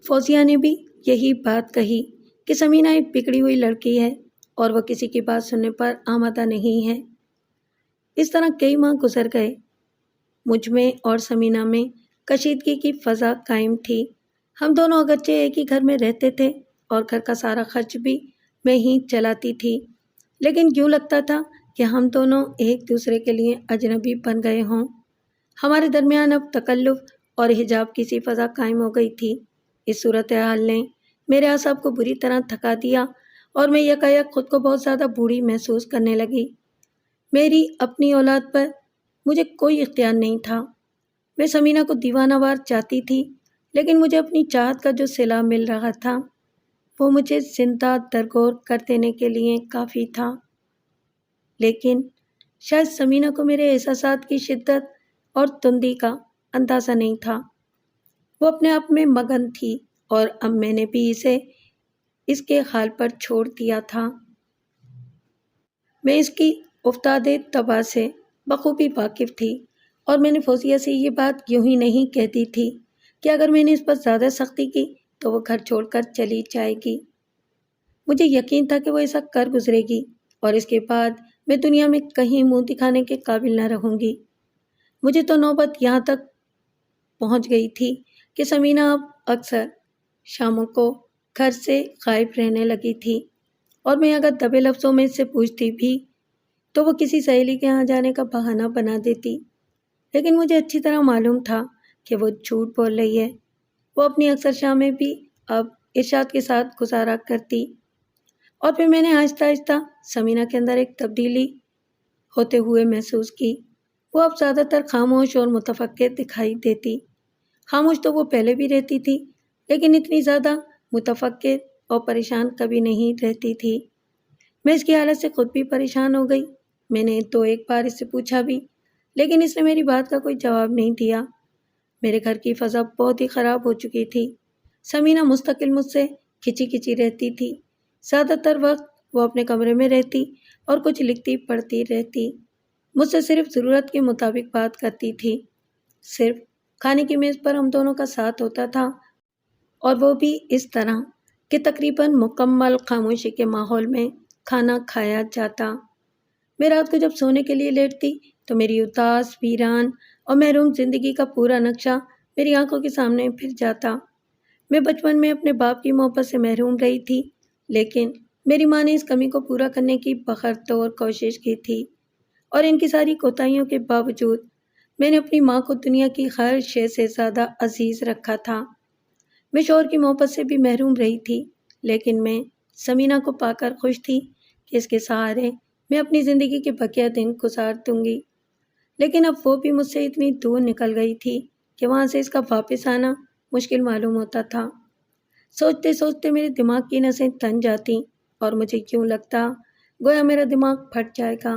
فوزیہ نے بھی یہی بات کہی کہ سمینہ ایک بگڑی ہوئی لڑکی ہے اور وہ کسی کی بات سننے پر آمادہ نہیں ہے۔ اس طرح کئی ماہ گزر گئے۔ مجھ میں اور سمینہ میں کشیدگی کی فضا قائم تھی۔ ہم دونوں اگرچہ ایک ہی گھر میں رہتے تھے اور گھر کا سارا خرچ بھی میں ہی چلاتی تھی، لیکن یوں لگتا تھا کہ ہم دونوں ایک دوسرے کے لیے اجنبی بن گئے ہوں۔ ہمارے درمیان اب تکلف اور حجاب کی سی فضا قائم ہو گئی تھی۔ اس صورتحال نے میرے اعصاب کو بری طرح تھکا دیا اور میں یکایک خود کو بہت زیادہ بوڑھی محسوس کرنے لگی۔ میری اپنی اولاد پر مجھے کوئی اختیار نہیں تھا۔ میں سمینہ کو دیوانہ وار چاہتی تھی، لیکن مجھے اپنی چاہت کا جو صلہ مل رہا تھا وہ مجھے زندہ درگور کر دینے کے لیے کافی تھا۔ لیکن شاید سمینہ کو میرے احساسات کی شدت اور تندی کا اندازہ نہیں تھا۔ وہ اپنے آپ میں مگن تھی اور اب میں نے بھی اسے اس کے حال پر چھوڑ دیا تھا۔ میں اس کی افتاد طبع سے بخوبی واقف تھی اور میں نے فوزیہ سے یہ بات یوں ہی نہیں کہتی تھی کہ اگر میں نے اس پر زیادہ سختی کی تو وہ گھر چھوڑ کر چلی جائے گی۔ مجھے یقین تھا کہ وہ ایسا کر گزرے گی اور اس کے بعد میں دنیا میں کہیں منہ دکھانے کے قابل نہ رہوں گی۔ مجھے تو نوبت یہاں تک پہنچ گئی تھی کہ سمینہ اب اکثر شاموں کو گھر سے غائب رہنے لگی تھی اور میں اگر دبے لفظوں میں اس سے پوچھتی بھی تو وہ کسی سہیلی کے ہاں جانے کا بہانہ بنا دیتی، لیکن مجھے اچھی طرح معلوم تھا کہ وہ جھوٹ بول رہی ہے۔ وہ اپنی اکثر شامیں بھی اب ارشاد کے ساتھ گزارا کرتی اور پھر میں نے آہستہ آہستہ سمینہ کے اندر ایک تبدیلی ہوتے ہوئے محسوس کی۔ وہ اب زیادہ تر خاموش اور متفکر دکھائی دیتی۔ خاموش تو وہ پہلے بھی رہتی تھی، لیکن اتنی زیادہ متفکر اور پریشان کبھی نہیں رہتی تھی۔ میں اس کی حالت سے خود بھی پریشان ہو گئی۔ میں نے تو ایک بار اس سے پوچھا بھی، لیکن اس نے میری بات کا کوئی جواب نہیں دیا۔ میرے گھر کی فضا بہت ہی خراب ہو چکی تھی۔ سمینہ مستقل مجھ سے کھچی کھچی رہتی تھی۔ زیادہ تر وقت وہ اپنے کمرے میں رہتی اور کچھ لکھتی پڑھتی رہتی۔ مجھ سے صرف ضرورت کے مطابق بات کرتی تھی۔ صرف کھانے کی میز پر ہم دونوں کا ساتھ ہوتا تھا اور وہ بھی اس طرح کہ تقریباً مکمل خاموشی کے ماحول میں کھانا کھایا جاتا۔ میں رات کو جب سونے کے لیے لیٹتی تو میری اداس، ویران اور محروم زندگی کا پورا نقشہ میری آنکھوں کے سامنے پھر جاتا۔ میں بچپن میں اپنے باپ کی محبت سے محروم رہی تھی، لیکن میری ماں نے اس کمی کو پورا کرنے کی بخرطور کوشش کی تھی، اور ان کی ساری کوتاہیوں کے باوجود میں نے اپنی ماں کو دنیا کی ہر شے سے زیادہ عزیز رکھا تھا۔ میں شوہر کی محبت سے بھی محروم رہی تھی، لیکن میں سمینہ کو پا کر خوش تھی کہ اس کے سہارے میں اپنی زندگی کے بقیہ دن گزار دوں گی۔ لیکن اب وہ بھی مجھ سے اتنی دور نکل گئی تھی کہ وہاں سے اس کا واپس آنا مشکل معلوم ہوتا تھا۔ سوچتے سوچتے میرے دماغ کی نسیں تن جاتی اور مجھے یوں لگتا گویا میرا دماغ پھٹ جائے گا،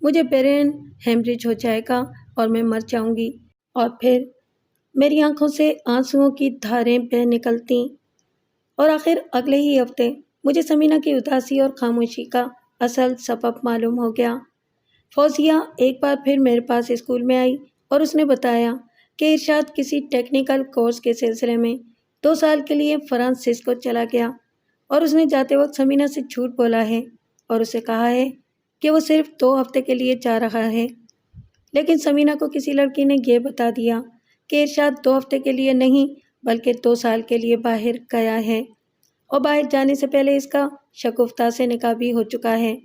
مجھے برین ہیمریج ہو جائے گا اور میں مر جاؤں گی، اور پھر میری آنکھوں سے آنسوؤں کی دھاریں بہہ نکلتیں۔ اور آخر اگلے ہی ہفتے مجھے سمینہ کی اداسی اور خاموشی کا اصل سبب معلوم ہو گیا۔ فوزیہ ایک بار پھر میرے پاس اسکول میں آئی اور اس نے بتایا کہ ارشاد کسی ٹیکنیکل کورس کے سلسلے میں 2 سال کے لیے فرانسسکو چلا گیا، اور اس نے جاتے وقت سمینہ سے جھوٹ بولا ہے اور اسے کہا ہے کہ وہ صرف 2 ہفتے کے لیے جا رہا ہے۔ لیکن سمینہ کو کسی لڑکی نے یہ بتا دیا کہ ارشاد 2 ہفتے کے لیے نہیں بلکہ 2 سال کے لیے باہر گیا ہے، اور باہر جانے سے پہلے اس کا شگفتہ سے نکاح بھی ہو چکا ہے،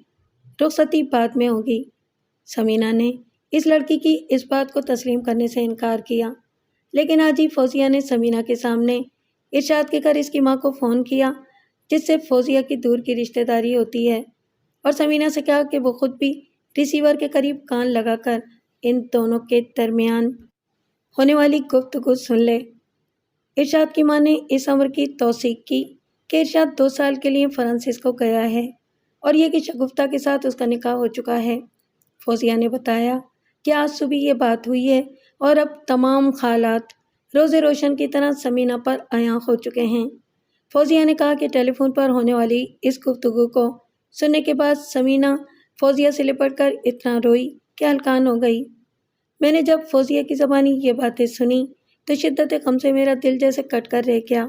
رخصتی بعد میں ہوگی۔ سمینہ نے اس لڑکی کی اس بات کو تسلیم کرنے سے انکار کیا، لیکن آج ہی فوزیہ نے سمینہ کے سامنے ارشاد کے گھر اس کی ماں کو فون کیا، جس سے فوزیہ کی دور کی رشتہ داری ہوتی ہے، اور سمینہ سے کہا کہ وہ خود بھی ریسیور کے قریب کان لگا کر ان دونوں کے درمیان ہونے والی گفتگو سن لے۔ ارشاد کی ماں نے اس امر کی توثیق کی کہ ارشاد 2 سال کے لیے فرانسسکو گیا ہے، اور یہ کہ شگفتہ کے ساتھ اس کا نکاح ہو چکا ہے۔ فوزیہ نے بتایا کہ آج صبح یہ بات ہوئی ہے، اور اب تمام حالات روز روشن کی طرح سمینہ پر عیاں ہو چکے ہیں۔ فوزیہ نے کہا کہ ٹیلی فون پر ہونے والی اس گفتگو کو سننے کے بعد سمینہ فوزیہ سے لپٹ کر اتنا روئی کہ ہلکان ہو گئی۔ میں نے جب فوزیہ کی زبانی یہ باتیں سنی تو شدت غم سے میرا دل جیسے کٹ کر رہ گیا۔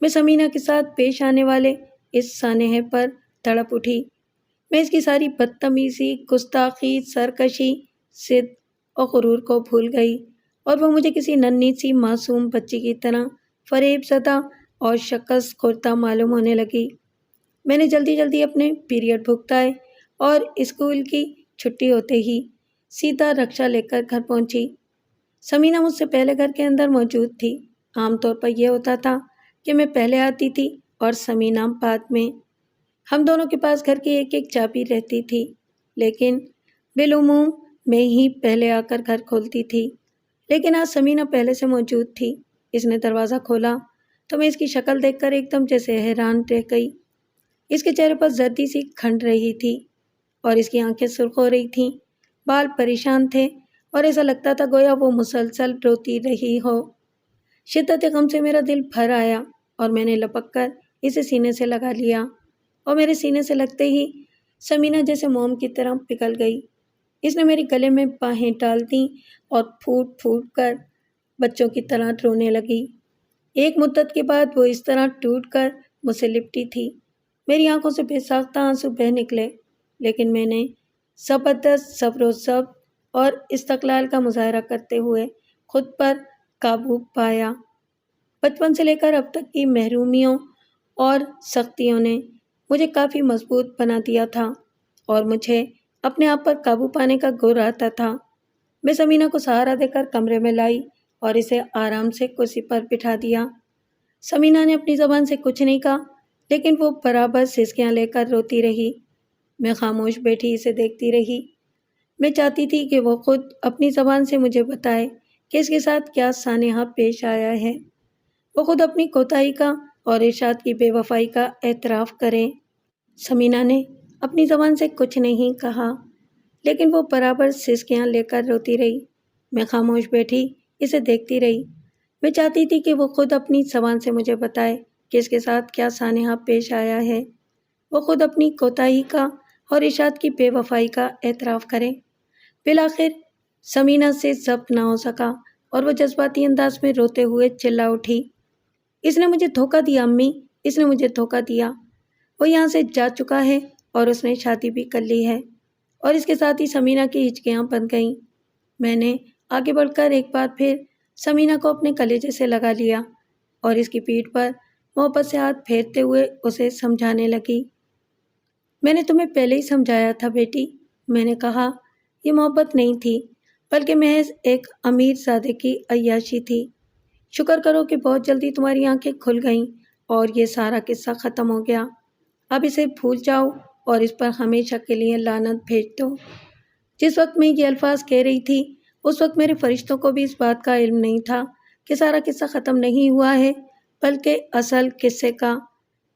میں سمینہ کے ساتھ پیش آنے والے اس سانحے پر تڑپ اٹھی۔ میں اس کی ساری بدتمیزی، گستاخی، سرکشی، ضد اور غرور کو بھول گئی، اور وہ مجھے کسی ننھی سی معصوم بچی کی طرح فریب زدہ اور شکست خوردہ معلوم ہونے لگی۔ میں نے جلدی جلدی اپنے پیریڈ بھگتائے اور اسکول کی چھٹی ہوتے ہی سیدھا رکشہ لے کر گھر پہنچی۔ سمینہ مجھ سے پہلے گھر کے اندر موجود تھی۔ عام طور پر یہ ہوتا تھا کہ میں پہلے آتی تھی اور سمینہ بعد میں۔ ہم دونوں کے پاس گھر کی ایک ایک چابی رہتی تھی، لیکن بالعموم میں ہی پہلے آ کر گھر کھولتی تھی۔ لیکن آج سمینہ پہلے سے موجود تھی۔ اس نے دروازہ کھولا تو میں اس کی شکل دیکھ کر ایک دم جیسے حیران رہ گئی۔ اس کے چہرے پر زردی سی کھنڈ رہی تھی، اور اس کی آنکھیں سرخ ہو رہی تھیں، بال پریشان تھے، اور ایسا لگتا تھا گویا وہ مسلسل روتی رہی ہو۔ شدت غم سے میرا دل بھر آیا، اور میں نے لپک کر اسے سینے سے لگا لیا، اور میرے سینے سے لگتے ہی سمینہ جیسے موم کی طرح پگھل گئی۔ اس نے میرے گلے میں باہیں ڈال دیں اور پھوٹ پھوٹ کر بچوں کی طرح رونے لگی۔ ایک مدت کے بعد وہ اس طرح ٹوٹ کر مجھ سے لپٹی تھی۔ میری آنکھوں سے بے ساختہ آنسو بہہ نکلے، لیکن میں نے زبردست صبر و ضبط اور استقلال کا مظاہرہ کرتے ہوئے خود پر قابو پایا۔ بچپن سے لے کر اب تک کی محرومیوں اور سختیوں نے مجھے کافی مضبوط بنا دیا تھا، اور مجھے اپنے آپ پر قابو پانے کا گر آتا تھا۔ میں سمینہ کو سہارا دے کر کمرے میں لائی اور اسے آرام سے کرسی پر بٹھا دیا۔ سمینہ نے اپنی زبان سے کچھ نہیں کہا، لیکن وہ برابر سسکیاں لے کر روتی رہی۔ میں خاموش بیٹھی اسے دیکھتی رہی۔ میں چاہتی تھی کہ وہ خود اپنی زبان سے مجھے بتائے کہ اس کے ساتھ کیا سانحہ پیش آیا ہے۔ وہ خود اپنی کوتاہی کا اور ارشاد کی بے وفائی کا اعتراف کرے۔ سمینہ نے اپنی زبان سے کچھ نہیں کہا، لیکن وہ برابر سسکیاں لے کر روتی رہی۔ میں خاموش بیٹھی اسے دیکھتی رہی۔ میں چاہتی تھی کہ وہ خود اپنی زبان سے مجھے بتائے کہ اس کے ساتھ کیا سانحہ پیش آیا ہے۔ وہ خود اپنی کوتاہی کا اور ارشاد کی بے وفائی کا اعتراف کرے۔ بالآخر سمینہ سے ضبط نہ ہو سکا اور وہ جذباتی انداز میں روتے ہوئے چلا اٹھی۔ اس نے مجھے دھوکہ دیا امی، اس نے مجھے دھوکہ دیا، وہ یہاں سے جا چکا ہے اور اس نے شادی بھی کر لی ہے، اور اس کے ساتھ ہی سمینہ کی ہچکیاں بن گئیں۔ میں نے آگے بڑھ کر ایک بار پھر سمینہ کو اپنے کلیجے سے لگا لیا اور اس کی پیٹھ پر محبت سے ہاتھ پھیرتے ہوئے اسے سمجھانے لگی۔ میں نے تمہیں پہلے ہی سمجھایا تھا بیٹی، میں نے کہا، یہ محبت نہیں تھی بلکہ محض ایک امیر زادے کی عیاشی تھی۔ شکر کرو کہ بہت جلدی تمہاری آنکھیں کھل گئیں اور یہ سارا قصہ ختم ہو گیا۔ اب اسے بھول جاؤ اور اس پر ہمیشہ کے لیے لعنت بھیج دو۔ جس وقت میں یہ الفاظ کہہ رہی تھی اس وقت میرے فرشتوں کو بھی اس بات کا علم نہیں تھا کہ سارا قصہ ختم نہیں ہوا ہے، بلکہ اصل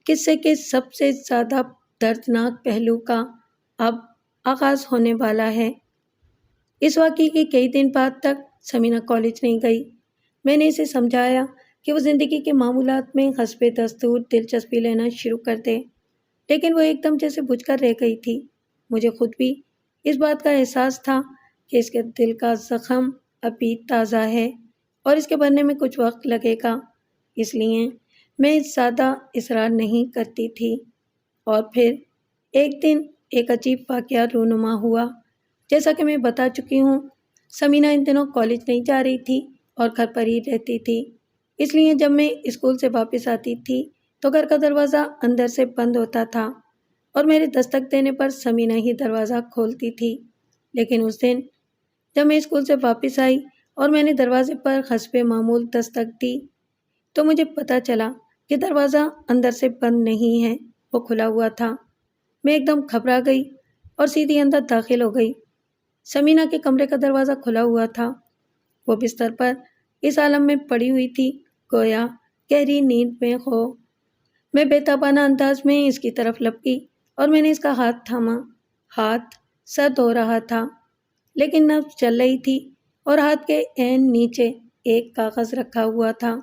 قصے کے سب سے زیادہ دردناک پہلو کا اب آغاز ہونے والا ہے۔ اس واقعے کے کئی دن بعد تک سمینہ کالج نہیں گئی۔ میں نے اسے سمجھایا کہ وہ زندگی کے معمولات میں حسب دستور دلچسپی لینا شروع کر دے، لیکن وہ ایک دم جیسے بجھ کر رہ گئی تھی۔ مجھے خود بھی اس بات کا احساس تھا کہ اس کے دل کا زخم ابھی تازہ ہے اور اس کے بھرنے میں کچھ وقت لگے گا، اس لیے میں زیادہ اصرار نہیں کرتی تھی۔ اور پھر ایک دن ایک عجیب واقعہ رونما ہوا۔ جیسا کہ میں بتا چکی ہوں، سمینہ ان دنوں کالج نہیں جا رہی تھی اور گھر پر ہی رہتی تھی، اس لیے جب میں اسکول سے واپس آتی تھی تو گھر کا دروازہ اندر سے بند ہوتا تھا اور میرے دستک دینے پر سمینہ ہی دروازہ کھولتی تھی۔ لیکن اس دن جب میں اسکول سے واپس آئی اور میں نے دروازے پر حسب معمول دستک دی تو مجھے پتہ چلا کہ دروازہ اندر سے بند نہیں ہے، وہ کھلا ہوا تھا۔ میں ایک دم گھبرا گئی اور سیدھی اندر داخل ہو گئی۔ سمینہ کے کمرے کا دروازہ کھلا ہوا تھا۔ وہ بستر پر اس عالم میں پڑی ہوئی تھی گویا گہری نیند میں ہو۔ میں بے تابانہ انداز میں اس کی طرف لپکی اور میں نے اس کا ہاتھ تھاما۔ ہاتھ سرد ہو رہا تھا لیکن نبض چل رہی تھی اور ہاتھ کے عین نیچے ایک کاغذ رکھا ہوا تھا۔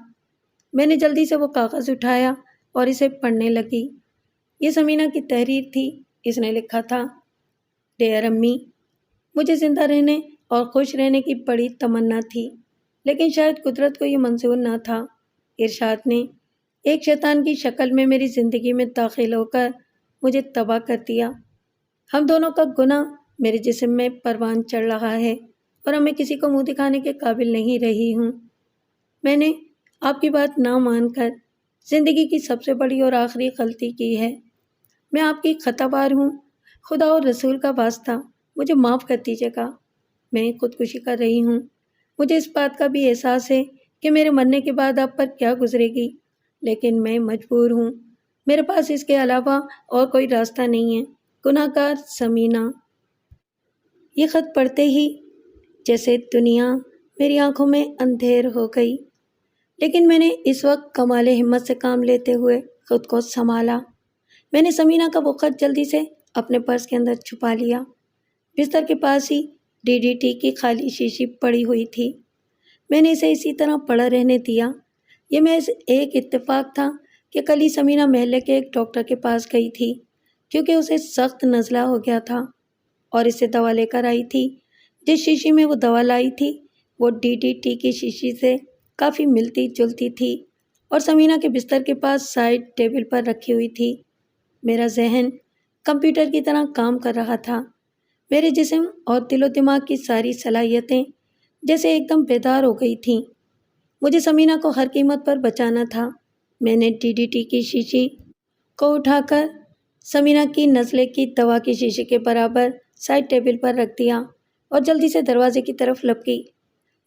میں نے جلدی سے وہ کاغذ اٹھایا اور اسے پڑھنے لگی۔ یہ سمینہ کی تحریر تھی۔ اس نے لکھا تھا، ڈیئر امی، مجھے زندہ رہنے اور خوش رہنے کی بڑی تمنا تھی، لیکن شاید قدرت کو یہ منظور نہ تھا۔ ارشاد نے ایک شیطان کی شکل میں میری زندگی میں داخل ہو کر مجھے تباہ کر دیا۔ ہم دونوں کا گناہ میرے جسم میں پروان چڑھ رہا ہے اور اب میں کسی کو منہ دکھانے کے قابل نہیں رہی ہوں۔ میں نے آپ کی بات نہ مان کر زندگی کی سب سے بڑی اور آخری غلطی کی ہے۔ میں آپ کی خطا بار ہوں۔ خدا اور رسول کا واسطہ مجھے معاف کر دیجیے گا۔ میں خودکشی کر رہی ہوں۔ مجھے اس بات کا بھی احساس ہے کہ میرے مرنے کے بعد آپ پر کیا گزرے گی، لیکن میں مجبور ہوں۔ میرے پاس اس کے علاوہ اور کوئی راستہ نہیں ہے۔ گناہ گار سمینہ۔ یہ خط پڑھتے ہی جیسے دنیا میری آنکھوں میں اندھیر ہو گئی، لیکن میں نے اس وقت کمال ہمت سے کام لیتے ہوئے خود کو سنبھالا۔ میں نے سمینہ کا وہ خط جلدی سے اپنے پرس کے اندر چھپا لیا۔ بستر کے پاس ہی DDT کی خالی شیشی پڑی ہوئی تھی۔ میں نے اسے اسی طرح پڑا رہنے دیا۔ یہ محض ایک اتفاق تھا کہ کل ہی سمینہ محلے کے ایک ڈاکٹر کے پاس گئی تھی کیونکہ اسے سخت نزلہ ہو گیا تھا اور اسے دوا لے کر آئی تھی۔ جس شیشی میں وہ دوا لائی تھی وہ DDT کی شیشی سے کافی ملتی جلتی تھی اور سمینہ کے بستر کے پاس سائڈ ٹیبل پر رکھی ہوئی تھی۔ میرا ذہن کمپیوٹر کی طرح کام کر رہا تھا۔ میرے جسم اور دل و دماغ کی ساری صلاحیتیں جیسے ایک دم بیدار ہو گئی تھیں۔ مجھے سمینہ کو ہر قیمت پر بچانا تھا۔ میں نے DDT کی شیشی کو اٹھا کر سمینہ کی نزلے کی دوا کی شیشی کے برابر سائڈ ٹیبل پر رکھ دیا اور جلدی سے دروازے کی طرف لپکی۔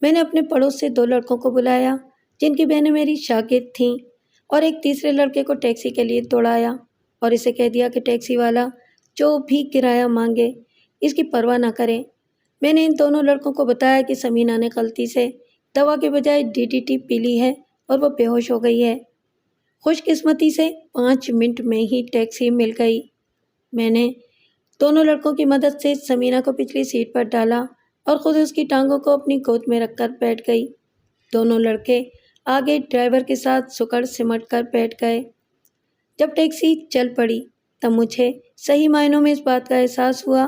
میں نے اپنے پڑوس سے 2 لڑکوں کو بلایا جن کی بہنیں میری شاگرد تھیں اور ایک تیسرے لڑکے کو ٹیکسی کے لیے دوڑایا اور اسے کہہ دیا کہ ٹیکسی والا جو بھی کرایہ مانگے اس کی پرواہ نہ کرے۔ میں نے ان دونوں لڑکوں کو بتایا کہ سمینہ نے غلطی سے دوا کے بجائے DDT پی لی ہے اور وہ بے ہوش ہو گئی ہے۔ خوش قسمتی سے 5 منٹ میں ہی ٹیکسی مل گئی۔ میں نے دونوں لڑکوں کی مدد سے سمینہ کو پچھلی سیٹ پر ڈالا اور خود اس کی ٹانگوں کو اپنی گود میں رکھ کر بیٹھ گئی۔ دونوں لڑکے آگے ڈرائیور کے ساتھ سکڑ سمٹ کر بیٹھ گئے۔ جب ٹیکسی چل پڑی تب مجھے صحیح معنوں میں اس بات کا احساس ہوا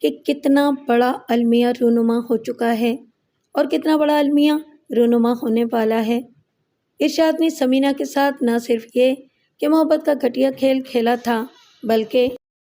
کہ کتنا بڑا المیہ رونما ہو چکا ہے اور کتنا بڑا المیہ رونما ہونے والا ہے۔ ارشاد نے سمینہ کے ساتھ نہ صرف یہ کہ محبت کا گھٹیا کھیل کھیلا تھا، بلکہ